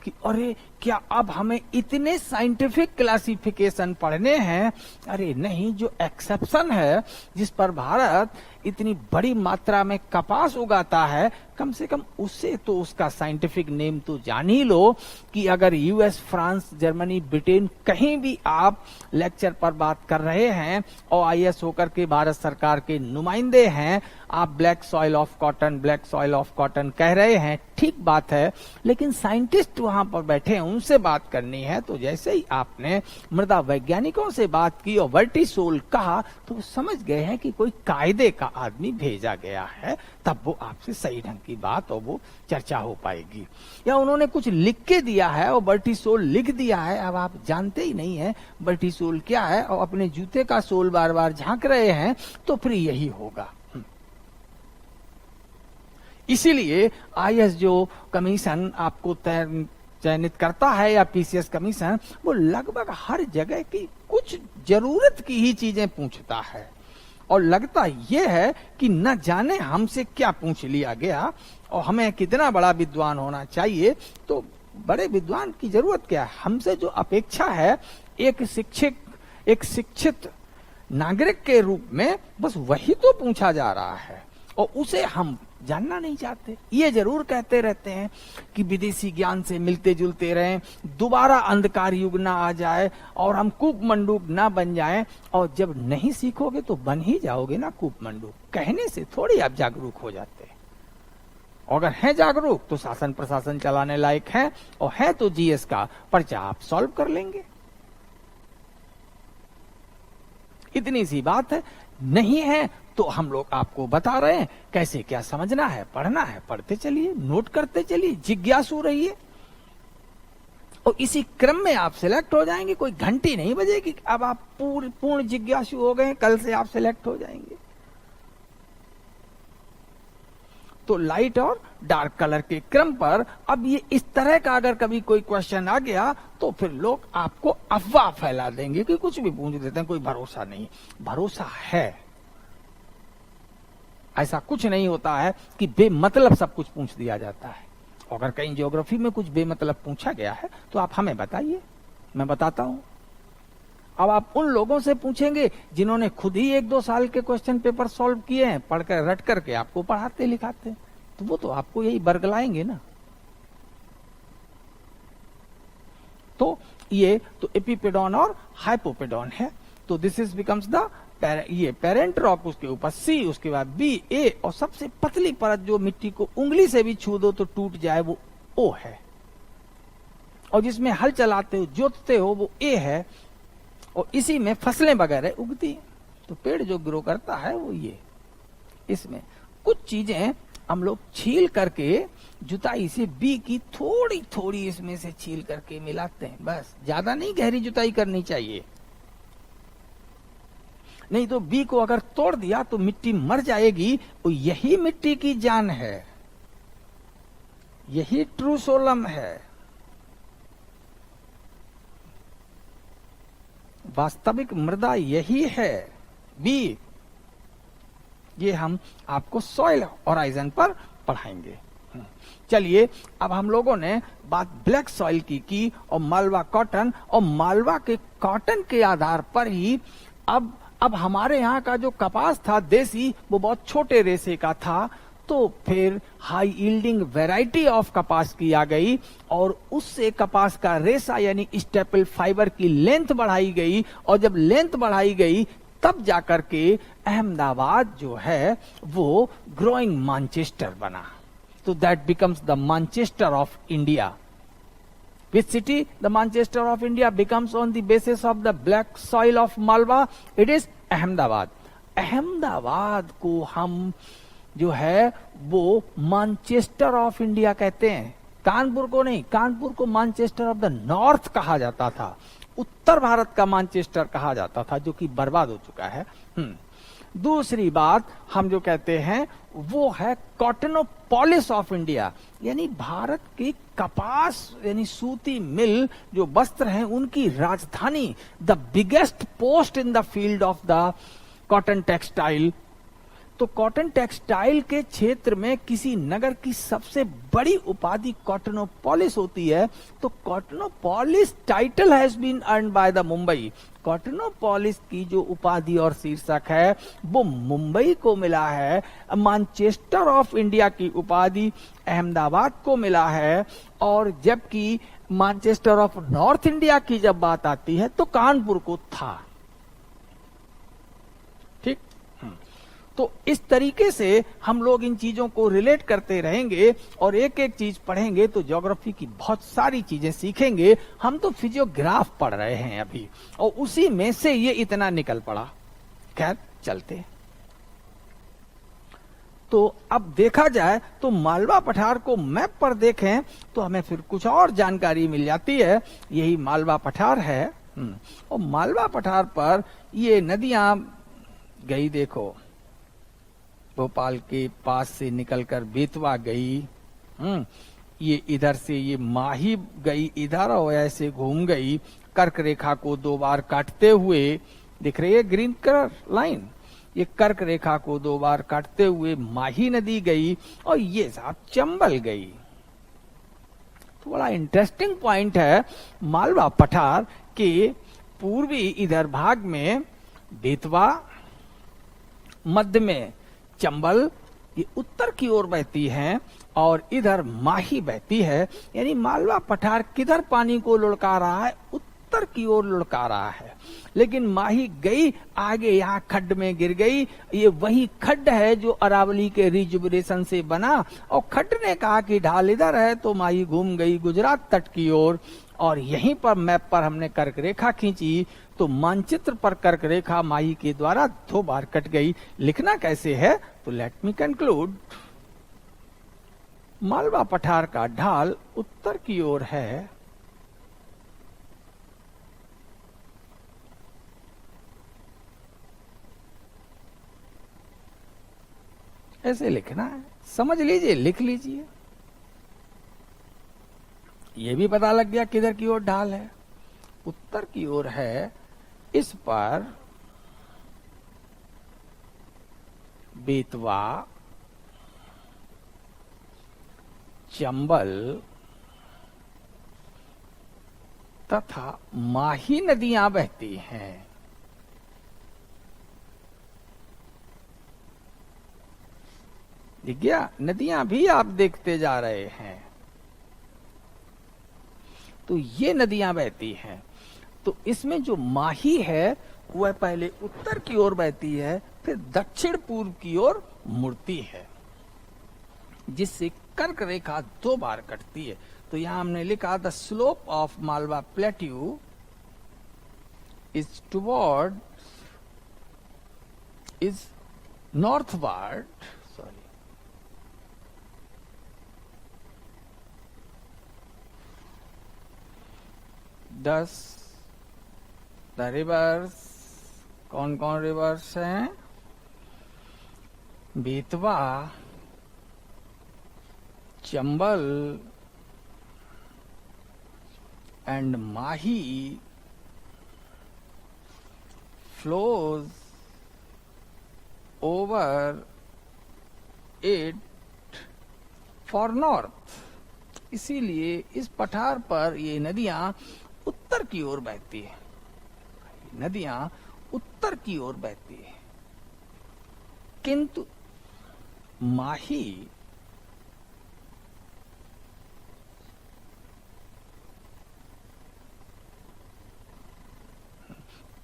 [SPEAKER 1] कि अरे क्या अब हमें इतने साइंटिफिक क्लासिफिकेशन पढ़ने हैं। अरे नहीं, जो एक्सेप्शन है, जिस पर भारत इतनी बड़ी मात्रा में कपास उगाता है, कम से कम उससे तो उसका साइंटिफिक नेम तो जान ही लो। कि अगर यूएस, फ्रांस, जर्मनी, ब्रिटेन कहीं भी आप लेक्चर पर बात कर रहे हैं और आईएएस होकर के भारत सरकार के नुमाइंदे हैं, आप black soil of cotton, black soil of cotton कह रहे हैं, ठीक बात है, लेकिन साइंटिस्ट वहां पर बैठे हैं, उनसे बात करनी है। तो जैसे ही आपने मृदा वैज्ञानिकों से बात की और वर्टिसोल कहा, तो समझ गए हैं कि कोई कायदे का आदमी भेजा गया है, तब वो आपसे सही ढंग की बात और वो चर्चा हो पाएगी। या उन्होंने कुछ लिख के दिया है और वर्टिसोल लिख दिया है, अब आप जानते ही नहीं है वर्टिसोल क्या है, और अपने जूते का सोल बार बार झांक रहे हैं, तो फिर यही होगा। इसीलिए आईएएस जो कमीशन आपको चयनित करता है, या पीसीएस कमीशन, वो लगभग हर जगह की कुछ जरूरत की ही चीजें पूछता है। और लगता यह है कि न जाने हमसे क्या पूछ लिया गया, और हमें कितना बड़ा विद्वान होना चाहिए। तो बड़े विद्वान की जरूरत क्या है, हमसे जो अपेक्षा है एक शिक्षित नागरिक के रूप में, बस वही तो पूछा जा रहा है, और उसे हम जानना नहीं चाहते। ये जरूर कहते रहते हैं कि विदेशी ज्ञान से मिलते जुलते रहें, दोबारा अंधकार युग ना आ जाए और हम कूप मंडूक ना बन जाएं। और जब नहीं सीखोगे तो बन ही जाओगे ना कूप मंडूक। कहने से थोड़ी आप जागरूक हो जाते हैं। अगर है जागरूक तो शासन प्रशासन चलाने लायक है, और है तो जीएस का पर्चा आप सॉल्व कर लेंगे। इतनी सी बात है। नहीं है तो हम लोग आपको बता रहे हैं कैसे क्या समझना है, पढ़ना है, पढ़ते चलिए, नोट करते चलिए, जिज्ञासु रहिए, और इसी क्रम में आप सिलेक्ट हो जाएंगे। कोई घंटी नहीं बजेगी अब आप पूर्ण जिज्ञासु हो गए, कल से आप सिलेक्ट हो जाएंगे। तो लाइट और डार्क कलर के क्रम पर अब ये इस तरह का अगर कभी कोई क्वेश्चन आ गया तो फिर लोग आपको अफवाह फैला देंगे कि कुछ भी पूछ देते हैं, कोई भरोसा नहीं। भरोसा है, ऐसा कुछ नहीं होता है कि बेमतलब सब कुछ पूछ दिया जाता है। अगर कहीं ज्योग्राफी में कुछ बेमतलब पूछा गया है तो आप हमें बताइए, मैं बताता हूं। अब आप उन लोगों से पूछेंगे जिन्होंने खुद ही 1-2 साल के क्वेश्चन पेपर सॉल्व किए हैं, पढ़कर रट करके आपको पढ़ाते लिखाते, तो वो तो आपको यही बरगलाएंगे ना। तो ये तो एपिपेडॉन और हाइपोपेडॉन है। तो दिस इज बिकम्स द ये पेरेंट रॉक, उसके ऊपर सी, उसके बाद बी, ए, और सबसे पतली परत जो मिट्टी को उंगली से भी छू दो तो टूट जाए वो ओ है, और जिसमें हल चलाते हो, जोतते हो, वो ए है, और इसी में फसलें वगैरह उगती हैं। तो पेड़ जो ग्रो करता है वो ये। इसमें कुछ चीजें हम लोग छील करके जुताई से बी की थोड़ी थोड़ी इसमें से छील करके मिलाते हैं, बस। ज्यादा नहीं गहरी जुताई करनी चाहिए, नहीं तो बी को अगर तोड़ दिया तो मिट्टी मर जाएगी। और यही मिट्टी की जान है, यही ट्रू सोलम है, वास्तविक मृदा यही है बी। ये हम आपको सॉइल होराइजन पर पढ़ाएंगे। चलिए, अब हम लोगों ने बात ब्लैक सॉइल की और मालवा कॉटन, और मालवा के कॉटन के आधार पर ही अब हमारे यहाँ का जो कपास था देसी, वो बहुत छोटे रेशे का था। तो फिर हाई यील्डिंग वैरायटी ऑफ कपास की आ गई, और उससे कपास का रेशा यानी स्टेपल फाइबर की लेंथ बढ़ाई गई, और जब लेंथ बढ़ाई गई तब जाकर के अहमदाबाद जो है वो ग्रोइंग मैनचेस्टर बना। तो that becomes the Manchester of India. Which city the Manchester of India becomes on the basis of the black soil of Malwa? It is Ahmedabad. Ahmedabad को हम जो है वो मैनचेस्टर ऑफ इंडिया कहते हैं। कानपुर को नहीं, कानपुर को मैनचेस्टर ऑफ द नॉर्थ कहा जाता था, उत्तर भारत का मैनचेस्टर कहा जाता था, जो कि बर्बाद हो चुका है। दूसरी बात हम जो कहते हैं वो है कॉटनोपोलिस ऑफ इंडिया, यानी भारत की कपास यानी सूती मिल जो वस्त्र हैं उनकी राजधानी, the biggest post in the field of the cotton textile. तो कॉटन टेक्सटाइल के क्षेत्र में किसी नगर की सबसे बड़ी उपाधि कॉटनोपोलिस होती है। तो cottonopolis title has been earned by the Mumbai. Cottonopolis की जो उपाधि और शीर्षक है वो मुंबई को मिला है। मैनचेस्टर ऑफ इंडिया की उपाधि अहमदाबाद को मिला है, और जबकि मैनचेस्टर ऑफ नॉर्थ इंडिया की जब बात आती है तो कानपुर को था। ठीक, तो इस तरीके से हम लोग इन चीजों को रिलेट करते रहेंगे और एक एक चीज पढ़ेंगे तो ज्योग्राफी की बहुत सारी चीजें सीखेंगे। हम तो फिजियोग्राफ पढ़ रहे हैं अभी, और उसी में से ये इतना निकल पड़ा। खैर चलते। तो अब देखा जाए तो मालवा पठार को मैप पर देखें तो हमें फिर कुछ और जानकारी मिल जाती है। यही मालवा पठार है, और मालवा पठार पर ये नदियां गई, देखो भोपाल के पास से निकलकर बेतवा गई, ये इधर से ये माही गई इधर और ऐसे घूम गई, कर्क रेखा को 2 बार काटते हुए, दिख रही है ग्रीन कलर लाइन, ये कर्क रेखा को 2 बार काटते हुए माही नदी गई और ये साथ चंबल गई। तो बड़ा इंटरेस्टिंग पॉइंट है, मालवा पठार के पूर्वी इधर भाग में बेतवा, मध्य में चंबल ये उत्तर की ओर बहती हैं और इधर माही बहती है, यानी मालवा पठार किधर पानी को लुढ़का रहा है, उत्तर की ओर लुढ़का रहा है। लेकिन माही गई आगे, यहाँ खड्ड में गिर गई। ये वही खड्ड है जो अरावली के रिजुबिनेशन से बना, और खड्ड ने कहा कि ढाल इधर है, तो माही घूम गई गुजरात तट की ओर। और यहीं पर मैप पर हमने कर्क रेखा खींची, तो मानचित्र पर कर्क रेखा माही के द्वारा 2 बार कट गई। लिखना कैसे है, तो लेट मी कंक्लूड। मालवा पठार का ढाल उत्तर की ओर है, ऐसे लिखना है, समझ लीजिए, लिख लीजिए। ये भी पता लग गया किधर की ओर ढाल है, उत्तर की ओर है। इस पर बेतवा, चंबल तथा माही नदियां बहती हैं। दिख गया, नदियां भी आप देखते जा रहे हैं। तो ये नदियां बहती हैं। तो इसमें जो माही है वह पहले उत्तर की ओर बहती है, फिर दक्षिण पूर्व की ओर मुड़ती है, जिससे कर्क रेखा 2 बार कटती है। तो यहां हमने लिखा the slope of Malwa plateau is toward is northward, sorry, दस द रिवर्स, कौन कौन रिवर्स हैं, Betwa, Chambal and Mahi flows over it for north. इसीलिए इस पठार पर ये नदियां उत्तर की ओर बहती है, नदियां उत्तर की ओर बहती है। किंतु माही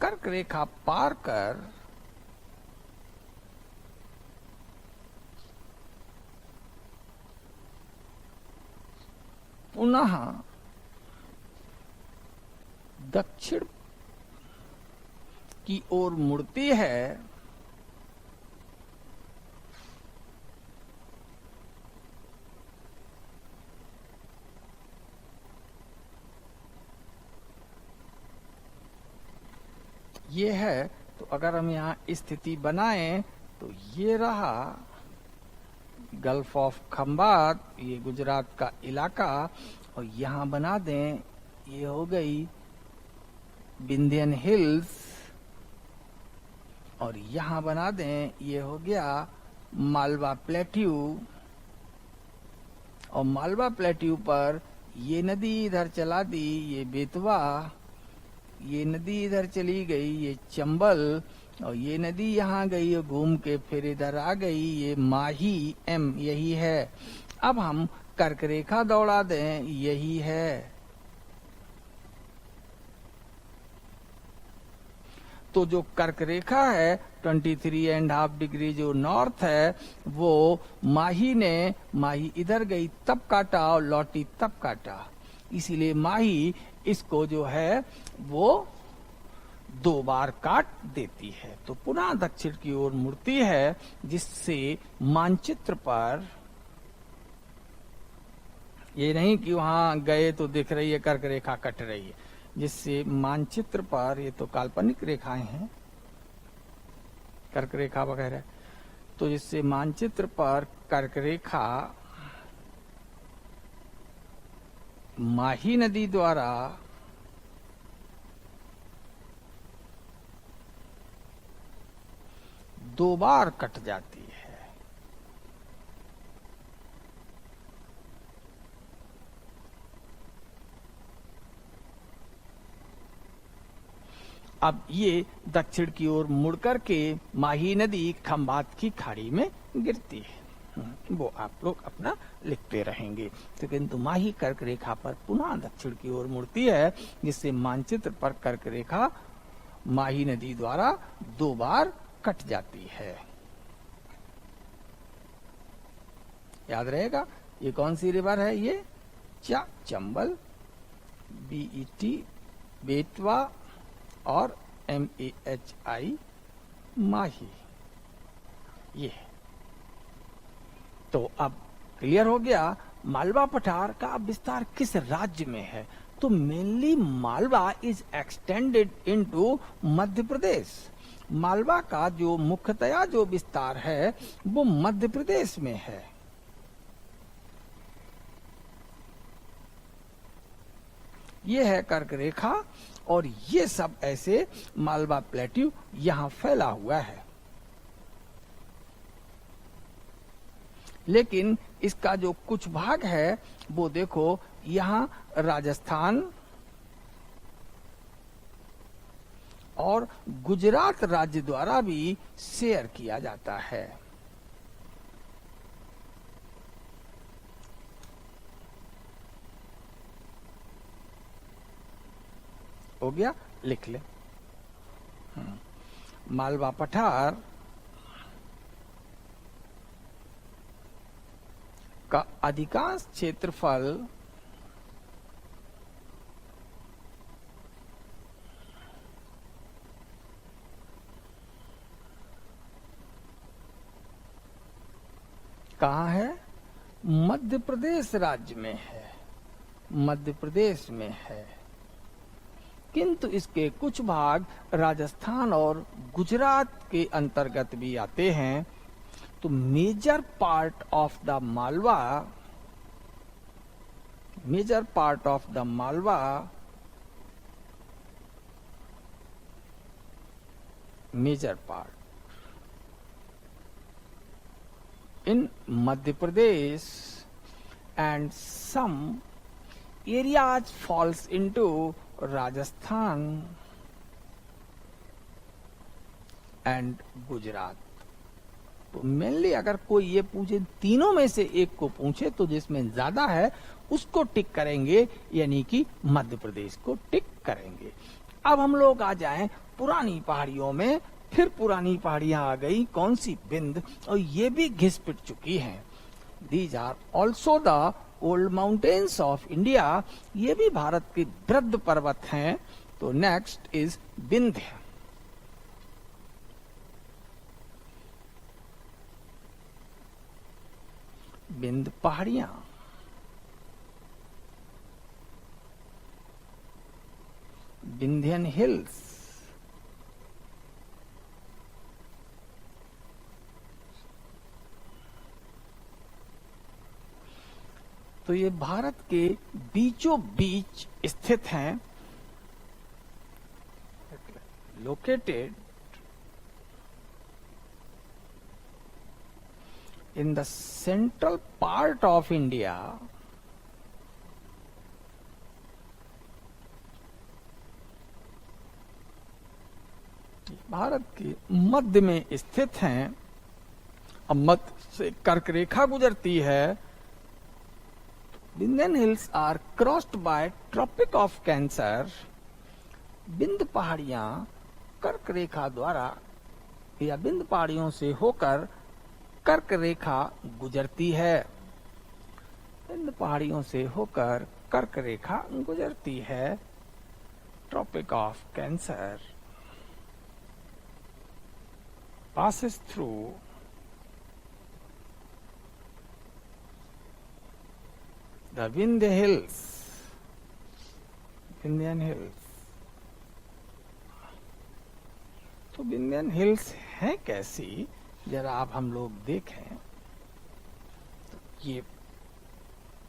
[SPEAKER 1] कर्क रेखा पार कर पुनः दक्षिण की ओर मुड़ती है, ये है। तो अगर हम यहाँ स्थिति बनाएं तो ये रहा गल्फ ऑफ खंबात, ये गुजरात का इलाका, और यहाँ बना दें, ये हो गई विंध्यन हिल्स, और यहाँ बना दें, ये हो गया मालवा प्लेट्यू, और मालवा प्लेट्यू पर ये नदी इधर चला दी, ये बेतवा, ये नदी इधर चली गई, ये चंबल, और ये नदी यहाँ गई घूम के फिर इधर आ गई, ये माही एम, यही है। अब हम कर्क रेखा दौड़ा दें, यही है। तो जो कर्क रेखा है 23.5 डिग्री जो नॉर्थ है, वो माही इधर गई तब काटा और लौटी तब काटा, इसीलिए माही इसको जो है वो 2 बार काट देती है। तो पुनः दक्षिण की ओर मुड़ती है, जिससे मानचित्र पर ये नहीं कि वहां गए तो दिख रही है कर्क रेखा कट रही है, जिससे मानचित्र पर, ये तो काल्पनिक रेखाएं हैं कर्क रेखा वगैरह, तो जिससे मानचित्र पर कर्क रेखा माही नदी द्वारा दो बार कट जाती है। अब ये दक्षिण की ओर मुड़कर के माही नदी खंबात की खाड़ी में गिरती है। वो आप लोग अपना लिखते रहेंगे। तो किंतु माही कर्क रेखा पर पुनः दक्षिण की ओर मुड़ती है, जिससे मानचित्र पर कर्क रेखा माही नदी द्वारा 2 बार कट जाती है। याद रहेगा ये कौन सी रिवर है, ये चंबल, BET बेतवा और MAHI माही। ये तो अब क्लियर हो गया मालवा पठार का विस्तार किस राज्य में है। तो mainly Malwa is extended into Madhya Pradesh. Malwa का जो मुख्यतया जो विस्तार है वो मध्य प्रदेश में है। ये है कर्क रेखा और ये सब ऐसे मालवा प्लेट्यू यहां फैला हुआ है। लेकिन इसका जो कुछ भाग है वो देखो यहां राजस्थान और गुजरात राज्य द्वारा भी शेयर किया जाता है। हो गया, लिख ले। मालवा पठार का अधिकांश क्षेत्रफल कहाँ है, मध्य प्रदेश राज्य में है, मध्य प्रदेश में है। किंतु इसके कुछ भाग राजस्थान और गुजरात के अंतर्गत भी आते हैं। तो major part of the Malwa, major part of the Malwa major part in Madhya Pradesh and some areas falls into Rajasthan and Gujarat। तो मेनली अगर कोई ये पूछे, तीनों में से एक को पूछे तो जिसमें ज्यादा है उसको टिक करेंगे, यानी कि मध्य प्रदेश को टिक करेंगे। अब हम लोग आ जाएं पुरानी पहाड़ियों में। फिर पुरानी पहाड़ियां आ गई, कौन सी, बिंद, और ये भी घिस पिट चुकी हैं। These are also the old mountains of India. ये भी भारत के वृद्ध पर्वत हैं। तो नेक्स्ट इज विंध्य। विंध्य पहाड़ियां, विंध्यन हिल्स, तो ये भारत के बीचों बीच स्थित हैं। Located in the central part of India, Bharat के मध्य में स्थित हैं। अब मध्य से कर्क रेखा गुजरती है। Vindhyan hills are crossed by tropic of cancer. Vindhya पहाड़ियां कर्क रेखा द्वारा या विंध्य पहाड़ियों से होकर कर्क रेखा गुजरती है। इन पहाड़ियों से होकर कर्क रेखा गुजरती है। Tropic of cancer passes through the Vindhya Hills, Vindhyan Hills। तो विंध्यन हिल्स है कैसी, जरा आप हम लोग देखें। तो ये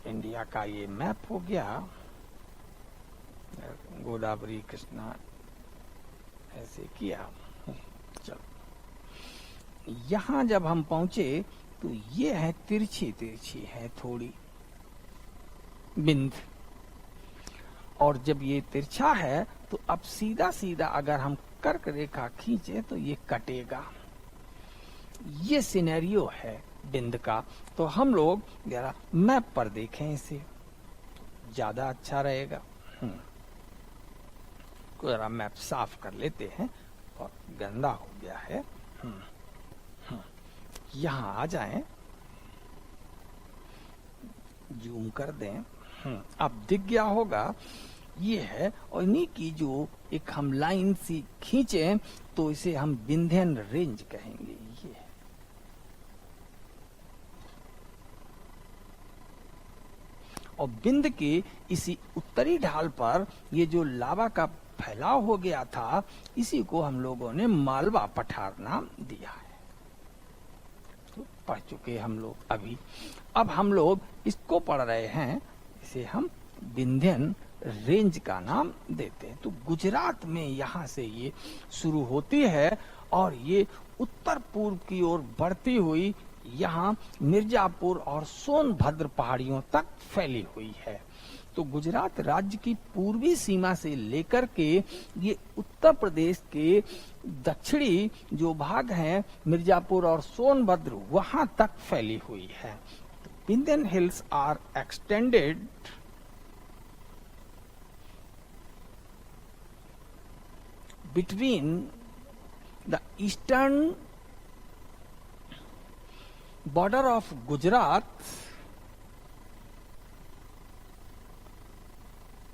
[SPEAKER 1] इंडिया का ये मैप हो गया, गोदावरी कृष्णा ऐसे किया। चलो यहां जब हम पहुंचे तो ये है तिरछी तिरछी है थोड़ी बिंद, और जब ये तिरछा है तो अब सीधा सीधा अगर हम कर्क रेखा खींचे तो ये कटेगा। ये सिनेरियो है। बिंद का। तो हम लोग जरा मैप पर देखें, इसे ज्यादा अच्छा रहेगा। जरा मैप साफ कर लेते हैं, और गंदा हो गया है। यहां आ जाएं, जूम कर दें। अब दिख गया होगा, ये है। और इन्हीं की जो एक हम लाइन सी खींचे तो इसे हम विंध्यन रेंज कहेंगे। ये और बिंद के इसी उत्तरी ढाल पर ये जो लावा का फैलाव हो गया था, इसी को हम लोगों ने मालवा पठार नाम दिया है। तो पढ़ चुके हम लोग अभी। अब हम लोग इसको पढ़ रहे हैं, इसे हम विंध्यन रेंज का नाम देते हैं। तो गुजरात में यहाँ से ये शुरू होती है और ये उत्तर पूर्व की ओर बढ़ती हुई यहाँ मिर्जापुर और सोनभद्र पहाड़ियों तक फैली हुई है। तो गुजरात राज्य की पूर्वी सीमा से लेकर के ये उत्तर प्रदेश के दक्षिणी जो भाग हैं, मिर्जापुर और सोनभद्र, वहां तक फैली हुई है। Vindhyan hills are extended between the eastern border of Gujarat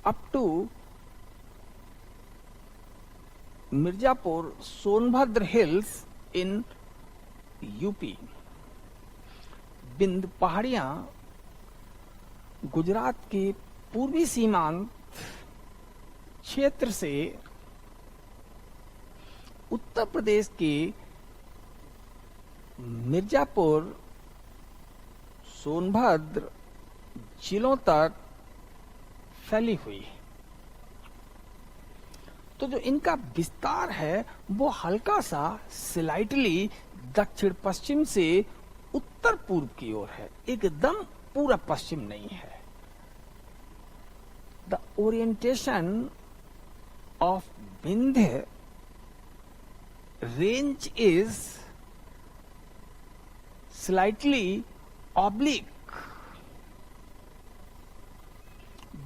[SPEAKER 1] up to Mirzapur Sonbhadra hills in UP. Vindhya पहाड़ियां गुजरात के पूर्वी सीमांत क्षेत्र से उत्तर प्रदेश के मिर्जापुर सोनभद्र जिलों तक फैली हुई है। तो जो इनका विस्तार है वो हल्का सा स्लाइटली दक्षिण पश्चिम से उत्तर पूर्व की ओर है, एकदम पूरा पश्चिम नहीं है। The orientation of Vindhya range is slightly oblique।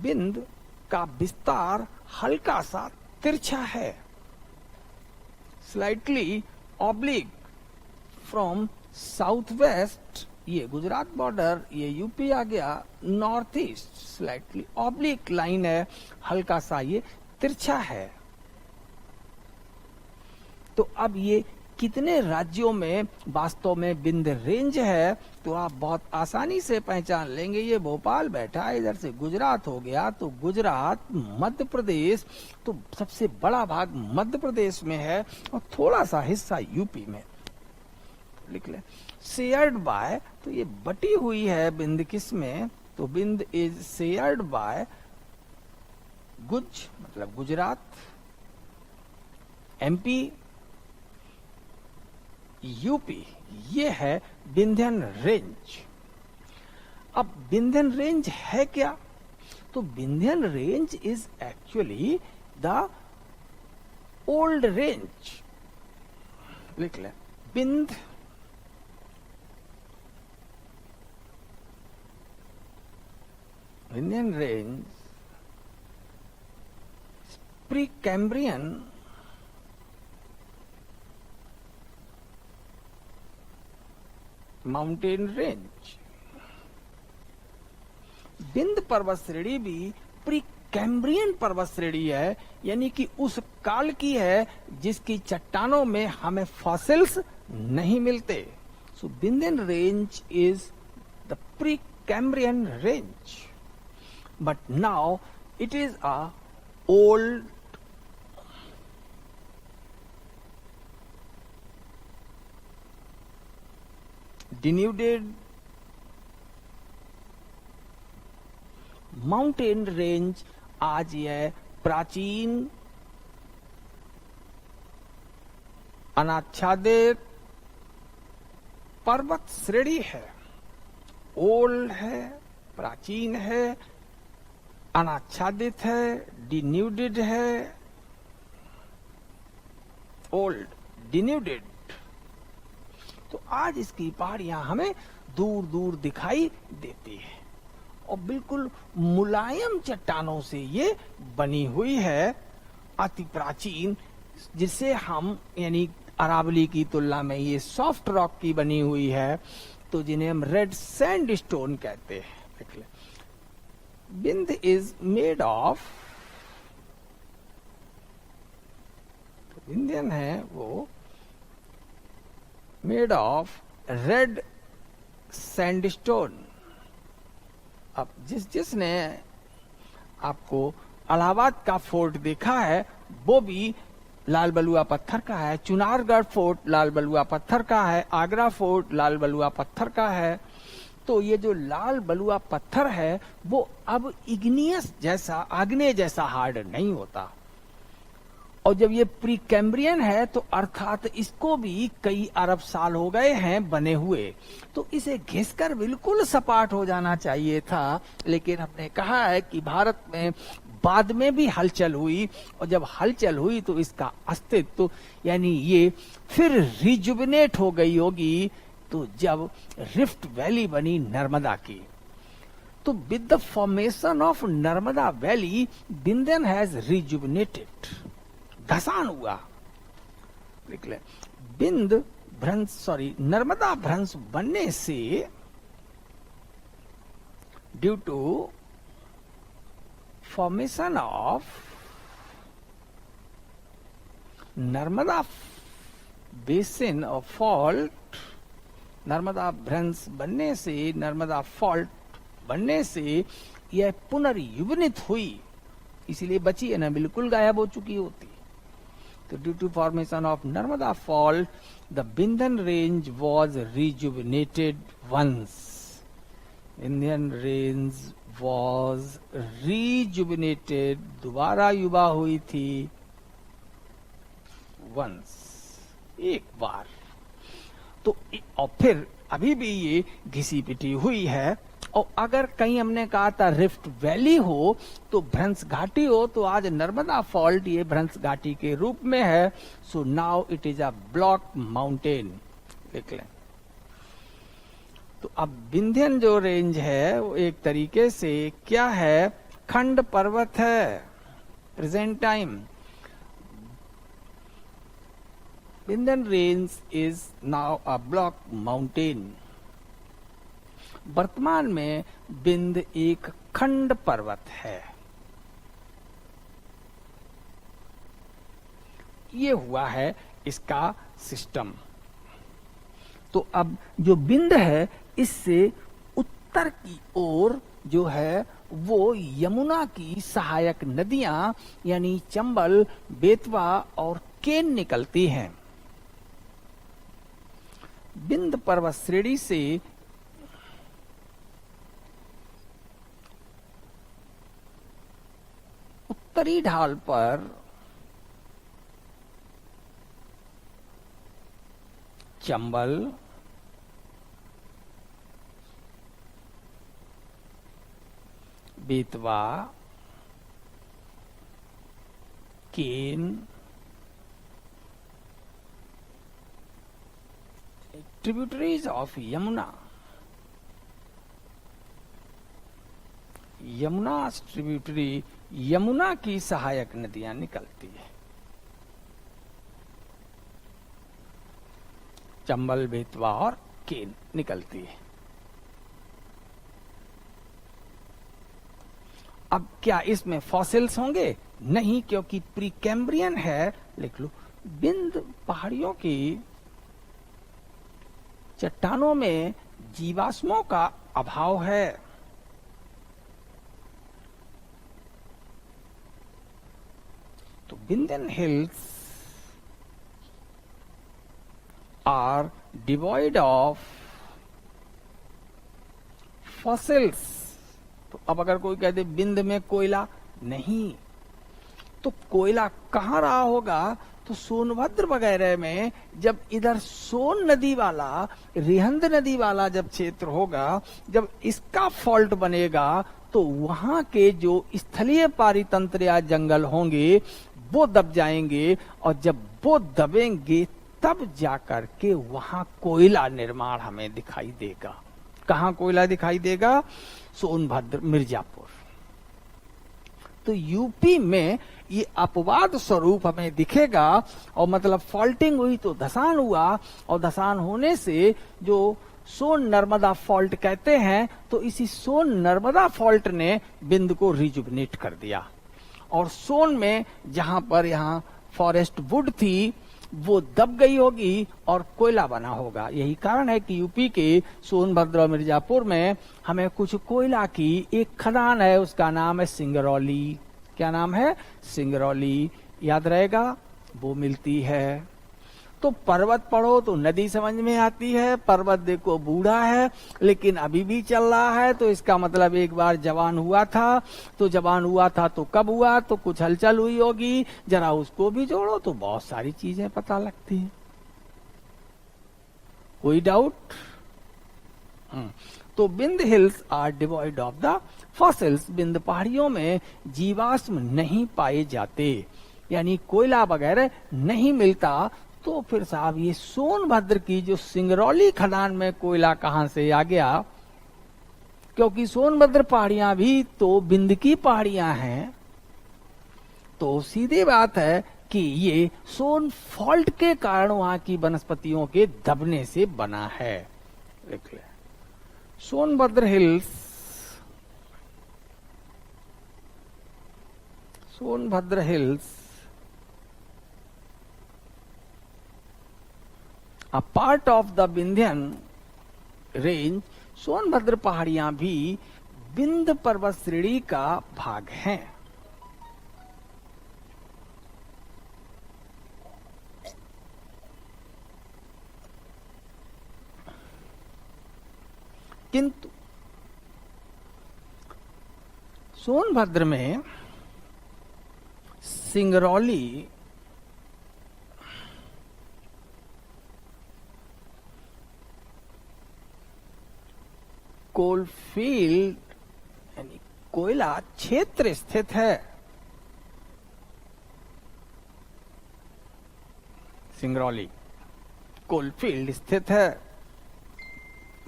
[SPEAKER 1] बिंद का विस्तार हल्का सा तिरछा है, slightly oblique from south west, ये गुजरात बॉर्डर, ये यूपी आ गया, north east slightly oblique line है, हल्का सा ये तिरछा है। तो अब ये कितने राज्यों में वास्तव में विंध्य रेंज है, तो आप बहुत आसानी से पहचान लेंगे। ये भोपाल बैठा है, इधर से गुजरात हो गया, तो गुजरात, मध्य प्रदेश, तो सबसे बड़ा भाग मध्य प्रदेश में है और थोड़ा सा हिस्सा यूपी में। लिख ले शेयर्ड बाय, तो ये बटी हुई है बिंद किस में, तो बिंद इज शेयर्ड बाय गुज मतलब गुजरात, एमपी, यूपी। ये है विंध्यन रेंज। अब विंध्यन रेंज है क्या, तो Vindhyan range is actually the old range. लिख ले Vindhya Vindhyan range pre Cambrian mountain range. Vindhya पर्वत श्रेणी भी प्री कैम्ब्रियन पर्वत श्रेणी है, यानी कि उस काल की है जिसकी चट्टानों में हमें फॉसिल्स नहीं मिलते। So Vindhyan range is the Precambrian range, but now it is a old denuded mountain range. आज यह प्राचीन अनाच्छादित पर्वत श्रेणी है, ओल्ड है, प्राचीन है, अनाच्छादित है, डिन्यूडेड है, ओल्ड डिन्यूडेड। तो आज इसकी पहाड़ियां हमें दूर दूर दिखाई देती है और बिल्कुल मुलायम चट्टानों से ये बनी हुई है, अति प्राचीन, जिसे हम यानी अरावली की तुलना में ये सॉफ्ट रॉक की बनी हुई है, तो जिन्हें हम रेड सैंड स्टोन कहते हैं। बिंद इज मेड ऑफ, इंडियन है वो मेड ऑफ रेड सैंडस्टोन। अब जिसने आपको इलाहाबाद का फोर्ट देखा है वो भी लाल बलुआ पत्थर का है, चुनारगढ़ फोर्ट लाल बलुआ पत्थर का है, आगरा फोर्ट लाल बलुआ पत्थर का है। तो ये जो लाल बलुआ पत्थर है वो अब इग्नियस जैसा, आग्नेय जैसा हार्ड नहीं होता, और जब ये प्री कैम्ब्रियन है तो अर्थात इसको भी कई अरब साल हो गए हैं बने हुए, तो इसे घिसकर बिल्कुल सपाट हो जाना चाहिए था। लेकिन हमने कहा है कि भारत में बाद में भी हलचल हुई, और जब हलचल हुई तो इसका अस्तित्व यानी ये फिर रिजुविनेट हो गई होगी, तो जब रिफ्ट वैली बनी नर्मदा की। तो with the formation of Narmada valley Vindhyan has rejuvenated, धसान हुआ। निकले बिंद भ्रंश, सॉरी नर्मदा भ्रंश बनने से due to formation of Narmada basin और फॉल्ट, नर्मदा भ्रंश बनने से, नर्मदा फॉल्ट बनने से यह पुनर्युवनित हुई, इसीलिए बची है ना, बिल्कुल गायब हो चुकी होती। तो due to formation of Narmada fault the Vindhyan range was rejuvenated once, Indian range was rejuvenated, दोबारा युवा हुई थी, वंस, एक बार। तो और फिर अभी भी ये घिसी पिटी हुई है। और अगर कहीं हमने कहा था रिफ्ट वैली हो तो भ्रंश घाटी हो, तो आज नर्मदा फॉल्ट ये भ्रंश घाटी के रूप में है। So now it is a block mountain, देख लें। तो अब विंध्यन जो रेंज है वो एक तरीके से क्या है, खंड पर्वत है। Present time Vindhyan range is now a block mountain. वर्तमान में बिंद एक खंड पर्वत है। ये हुआ है इसका सिस्टम। तो अब जो बिंद है इससे उत्तर की ओर जो है वो यमुना की सहायक नदियां यानी चंबल, बेतवा और केन निकलती हैं। बिंद पर्वत श्रेणी से उत्तरी ढाल पर Chambal, Betwa, Ken, tributaries of Yamuna, Yamuna tributary, Yamuna की सहायक नदियां निकलती है। चंबल, बेतवा और केन निकलती है। अब क्या इसमें फॉसिल्स होंगे? नहीं, क्योंकि प्री कैम्ब्रियन है। लिख लो, बिंद पहाड़ियों की चट्टानों में जीवाश्मों का अभाव है। तो Vindhyan hills are devoid of fossils. तो अब अगर कोई कह दे बिंद में कोयला नहीं, तो कोयला कहाँ रहा होगा? तो सोनभद्र वगैरह में, जब इधर सोन नदी वाला, रिहंद नदी वाला जब क्षेत्र होगा, जब इसका फॉल्ट बनेगा तो वहां के जो स्थलीय पारितंत्र या जंगल होंगे वो दब जाएंगे, और जब वो दबेंगे तब जाकर के वहां कोयला निर्माण हमें दिखाई देगा। कहां कोयला दिखाई देगा? सोनभद्र, मिर्जापुर। तो यूपी में ये अपवाद स्वरूप हमें दिखेगा, और मतलब फॉल्टिंग हुई तो धसान हुआ, और धसान होने से जो सोन नर्मदा फॉल्ट कहते हैं, तो इसी सोन नर्मदा फॉल्ट ने बिंद को रिजुविनेट कर दिया। और सोन में जहां पर यहाँ फॉरेस्ट वुड थी वो दब गई होगी और कोयला बना होगा। यही कारण है कि यूपी के सोनभद्र और मिर्जापुर में हमें कुछ कोयला की एक खदान है, उसका नाम है सिंगरौली। क्या नाम है? सिंगरौली। याद रहेगा, वो मिलती है। तो पर्वत पढ़ो तो नदी समझ में आती है, पर्वत देखो बूढ़ा है लेकिन अभी भी चल रहा है, तो इसका मतलब एक बार जवान हुआ था। तो जवान हुआ था तो कब हुआ? तो कुछ हलचल हुई होगी, जरा उसको भी जोड़ो तो बहुत सारी चीजें पता लगती हैं। कोई डाउट? तो Vindhya hills are devoid of the fossils. Vindhya पहाड़ियों में जीवाश्म नहीं पाए जाते, यानी कोयला वगैरह नहीं मिलता। तो फिर साहब ये सोनभद्र की जो सिंगरौली खदान में कोयला कहां से आ गया? क्योंकि सोनभद्र पहाड़ियां भी तो बिंद की पहाड़ियां हैं, तो सीधी बात है कि ये सोन फॉल्ट के कारण वहां की वनस्पतियों के दबने से बना है। देख ले, Sonbhadra hills, Sonbhadra hills a part of the Vindhyan range. Sonbhadra पहाड़ियां भी विंध्य पर्वत श्रेणी का भाग हैं। किंतु सोनभद्र में सिंगरौली कोलफील्ड यानी कोयला क्षेत्र स्थित है। सिंगरौली कोलफील्ड स्थित है,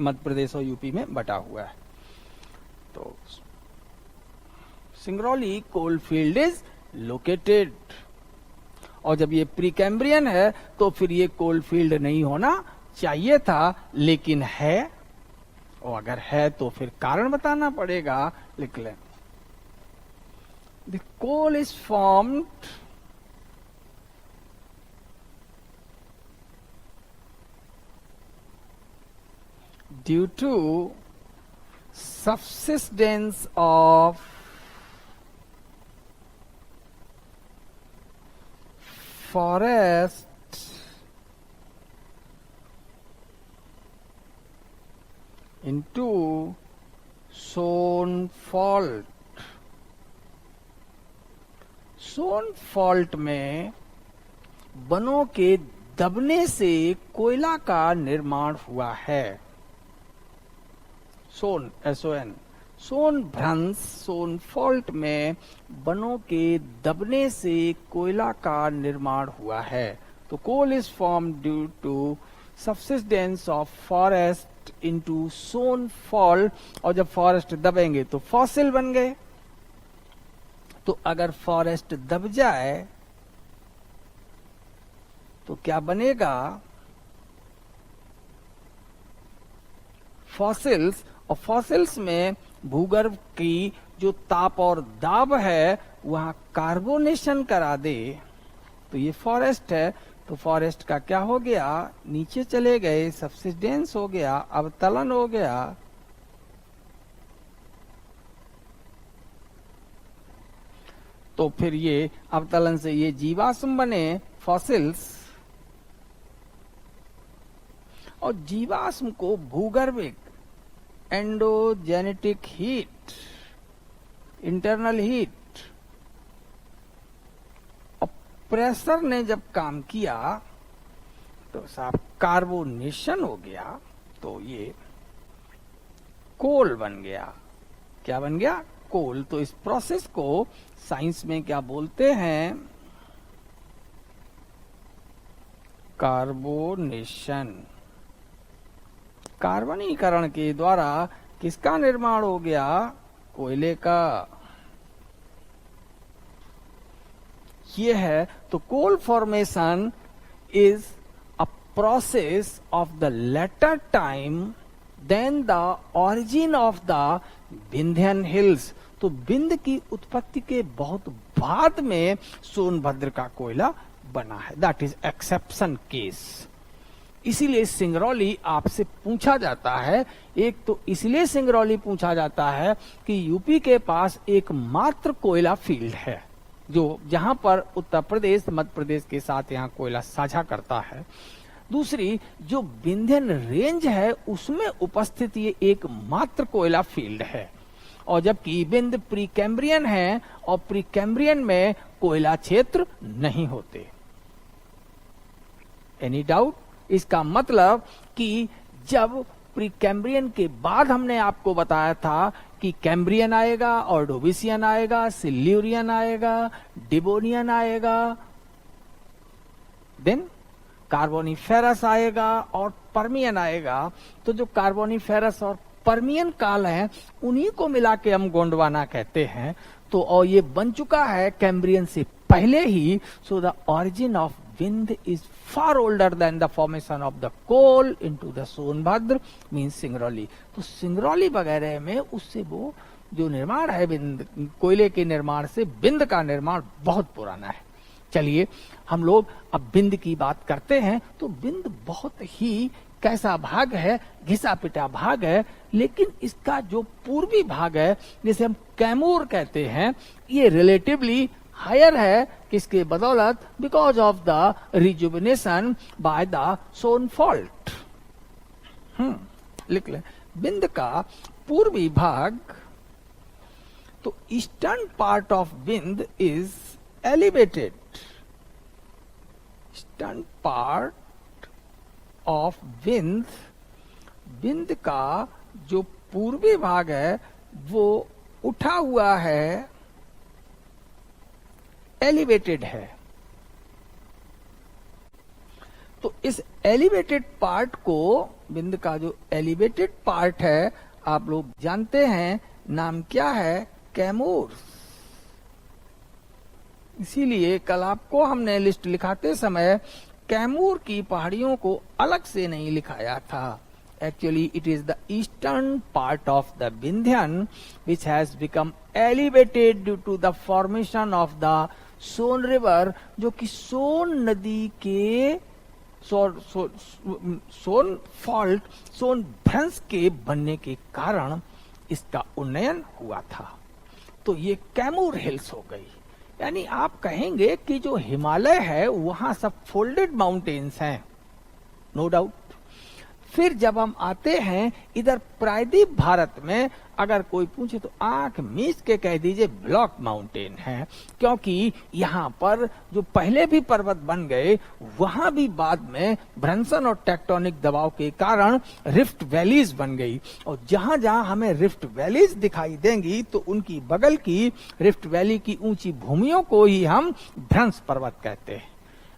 [SPEAKER 1] मध्य प्रदेश और यूपी में बटा हुआ है। तो सिंगरौली कोलफील्ड इज लोकेटेड। और जब ये प्रीकैम्ब्रियन है तो फिर ये कोलफील्ड नहीं होना चाहिए था, लेकिन है। और अगर है तो फिर कारण बताना पड़ेगा। लिख लें, the coal is formed due to subsidence of forest into Son fault. Son fault में वनों के दबने से कोयला का निर्माण हुआ है। सोन SON, सोन भ्रंश, सोन फॉल्ट में वनों के दबने से कोयला का निर्माण हुआ है। तो coal is form due to subsistence of forest into Son fault. और जब फॉरेस्ट दबेंगे तो फॉसिल बन गए। तो अगर फॉरेस्ट दब जाए तो क्या बनेगा? फॉसिल्स। और फॉसिल्स में भूगर्भ की जो ताप और दाब है वहां कार्बोनेशन करा दे। तो ये फॉरेस्ट है, तो फॉरेस्ट का क्या हो गया? नीचे चले गए, सबसिडेंस हो गया, अवतलन हो गया। तो फिर ये अवतलन से ये जीवाश्म बने, फॉसिल्स। और जीवाश्म को भूगर्भिक एंडोजेनेटिक हीट, इंटरनल हीट और प्रेशर ने जब काम किया तो साहब कार्बोनेशन हो गया, तो ये कोल बन गया। क्या बन गया? कोल। तो इस प्रोसेस को साइंस में क्या बोलते हैं? कार्बोनेशन, कार्बनीकरण के द्वारा किसका निर्माण हो गया? कोयले का। ये है तो coal formation is a process of the later time than the origin of the Vindhyan hills. तो विंध्य की उत्पत्ति के बहुत बाद में सोनभद्र का कोयला बना है। That is exception case. इसीलिए सिंगरौली आपसे पूछा जाता है, एक तो इसलिए सिंगरौली पूछा जाता है कि यूपी के पास एकमात्र कोयला फील्ड है जो जहां पर उत्तर प्रदेश मध्य प्रदेश के साथ यहाँ कोयला साझा करता है। दूसरी जो विंध्यन रेंज है उसमें उपस्थित ये एकमात्र कोयला फील्ड है, और जबकि विंध्य प्री कैम्ब्रियन है और प्री कैम्ब्रियन में कोयला क्षेत्र नहीं होते। Any doubt? इसका मतलब कि जब प्री कैम्ब्रियन के बाद हमने आपको बताया था कि कैम्ब्रियन आएगा, ऑर्डोविशियन आएगा, सिल्यूरियन आएगा, डिबोनियन आएगा, देन कार्बोनिफेरस आएगा और पर्मियन आएगा। तो जो कार्बोनिफेरस और पर्मियन काल है उन्हीं को मिला के हम गोंडवाना कहते हैं। तो और ये बन चुका है कैम्ब्रियन से पहले ही। So the origin of Vindhya is far older than the formation of the coal into the Sonbhadra means Singrauli. तो सिंगरौली वगैरह में उससे वो जो निर्माण है विंध्य कोयले के निर्माण से विंध्य का निर्माण बहुत पुराना है। चलिए हम लोग अब विंध्य की बात करते हैं। तो विंध्य बहुत ही कैसा भाग है? घिसा पिटा भाग है, लेकिन इसका जो पूर्वी भाग है जिसे हम कैमूर कहते हैं, ये रिलेटिवली हायर है। किसके बदौलत? Because of the rejuvenation by the Son fault. लिख ले विंध्य का पूर्वी भाग। तो eastern part of Vindhya is elevated. Eastern part of Vindhya का जो पूर्वी भाग है वो उठा हुआ है, एलिवेटेड है। तो इस एलिवेटेड पार्ट को, विंध्य का जो एलिवेटेड पार्ट है, आप लोग जानते हैं नाम क्या है? कैमूर। इसीलिए कल आपको हमने लिस्ट लिखाते समय कैमूर की पहाड़ियों को अलग से नहीं लिखाया था। Actually, it is the eastern part of the Vindhyan which has become elevated due to the formation of the Son river, जो कि सोन नदी के सोन फॉल्ट, सोन भ्रंश के बनने के कारण इसका उन्नयन हुआ था। तो ये कैमूर हिल्स हो गई। यानी आप कहेंगे कि जो हिमालय है वहां सब फोल्डेड माउंटेन्स हैं, नो डाउट। फिर जब हम आते हैं इधर प्रायद्वीप भारत में, अगर कोई पूछे तो आंख मीच के कह दीजिए ब्लॉक माउंटेन है, क्योंकि यहाँ पर जो पहले भी पर्वत बन गए वहां भी बाद में भ्रंशन और टेक्टोनिक दबाव के कारण रिफ्ट वैलीज बन गई। और जहां जहां हमें रिफ्ट वैलीज दिखाई देंगी तो उनकी बगल की रिफ्ट वैली की ऊंची भूमियों को ही हम भ्रंश पर्वत कहते हैं।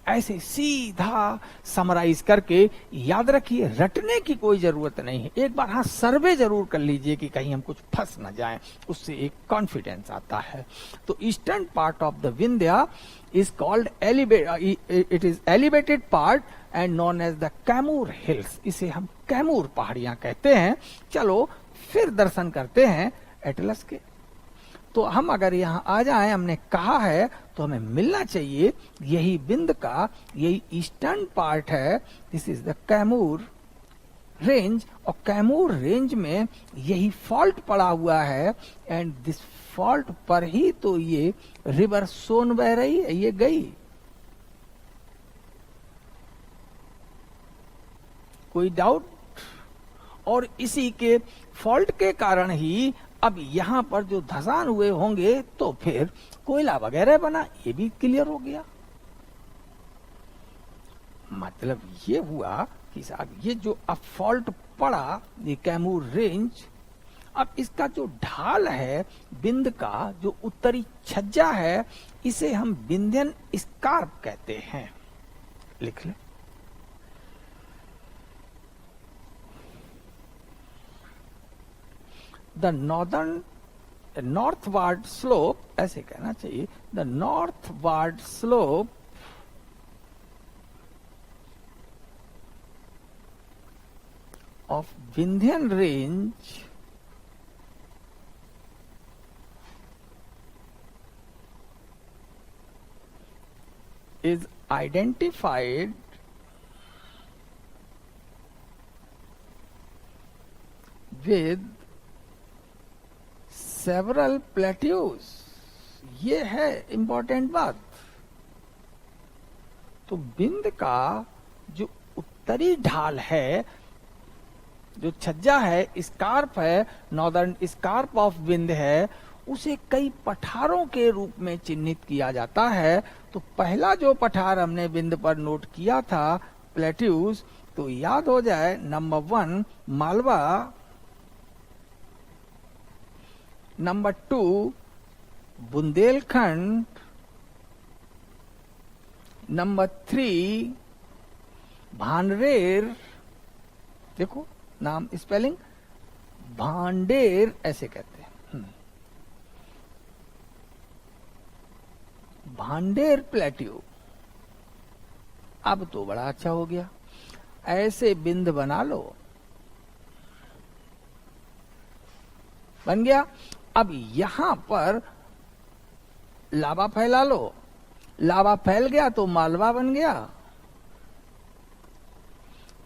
[SPEAKER 1] ऐसे सीधा समराइज करके याद रखिए, रटने की कोई जरूरत नहीं है। एक बार हाँ सर्वे जरूर कर लीजिए कि कहीं हम कुछ फंस न जाएं, उससे एक कॉन्फिडेंस आता है। तो eastern part of the Vindhya is called it is elevated part and known as the Kaimur hills. इसे हम कैमूर पहाड़ियां कहते हैं। चलो फिर दर्शन करते हैं एटलस के। तो हम अगर यहाँ आ जाएं, हमने कहा है तो हमें मिलना चाहिए यही विंध्य का, यही ईस्टर्न पार्ट है। This is the Kaimur range, और कैमूर रेंज में यही फॉल्ट पड़ा हुआ है। एंड दिस फॉल्ट पर ही तो ये रिवर सोन बह रही है, ये गई। कोई डाउट? और इसी के फॉल्ट के कारण ही अब यहाँ पर जो धसान हुए होंगे तो फिर कोयला वगैरह बना, ये भी क्लियर हो गया। मतलब ये हुआ कि साहब ये जो अब फॉल्ट पड़ा, ये कैमूर रेंज, अब इसका जो ढाल है विंध्य का, जो उत्तरी छज्जा है, इसे हम विंध्यन स्कार्प कहते हैं। लिख ले द नॉर्थवार्ड स्लोप, ऐसे कहना चाहिए, the northward slope of Vindhyan range is identified with several plateaus. ये है इंपॉर्टेंट बात। तो विंध्य का जो उत्तरी ढाल है, जो छज्जा है, स्कार्प है, नॉर्दर्न स्कार्प ऑफ विंध्य है, उसे कई पठारों के रूप में चिन्हित किया जाता है। तो पहला जो पठार हमने विंध्य पर नोट किया था, प्लेट्यूज, तो याद हो जाए, number 1 Malwa, number 2 Bundelkhand, number 3 Bhander, देखो नाम स्पेलिंग, भांडेर ऐसे कहते हैं, भांडेर प्लेट्यू। अब तो बड़ा अच्छा हो गया, ऐसे बिंद बना लो, बन गया। अब यहां पर लावा फैला लो, लावा फैल गया तो मालवा बन गया।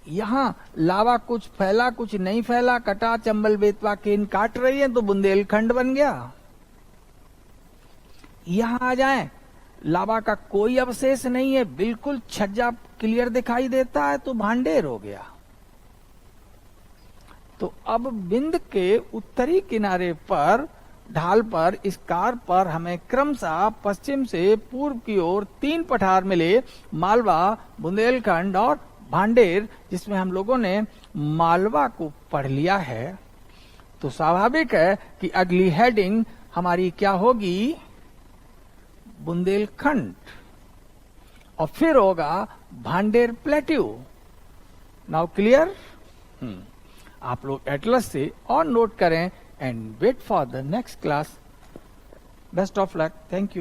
[SPEAKER 1] यहां लावा कुछ फैला कुछ नहीं फैला, कटा, चंबल, बेतवा, केन काट रही है तो बुंदेलखंड बन गया। यहां आ जाएं, लावा का कोई अवशेष नहीं है, बिल्कुल छज्जा क्लियर दिखाई देता है तो भांडेर हो गया। तो अब बिंद के उत्तरी किनारे पर, ढाल पर, स्कार्प पर हमें क्रमशः पश्चिम से पूर्व की ओर 3 पठार मिले, मालवा, बुंदेलखंड और भांडेर, जिसमें हम लोगों ने मालवा को पढ़ लिया है। तो स्वाभाविक है कि अगली हेडिंग हमारी क्या होगी, बुंदेलखंड, और फिर होगा भांडेर प्लेट्यू। Now clear? आप लोग एटलस से और नोट करें and wait for the next class. Best of luck, thank you.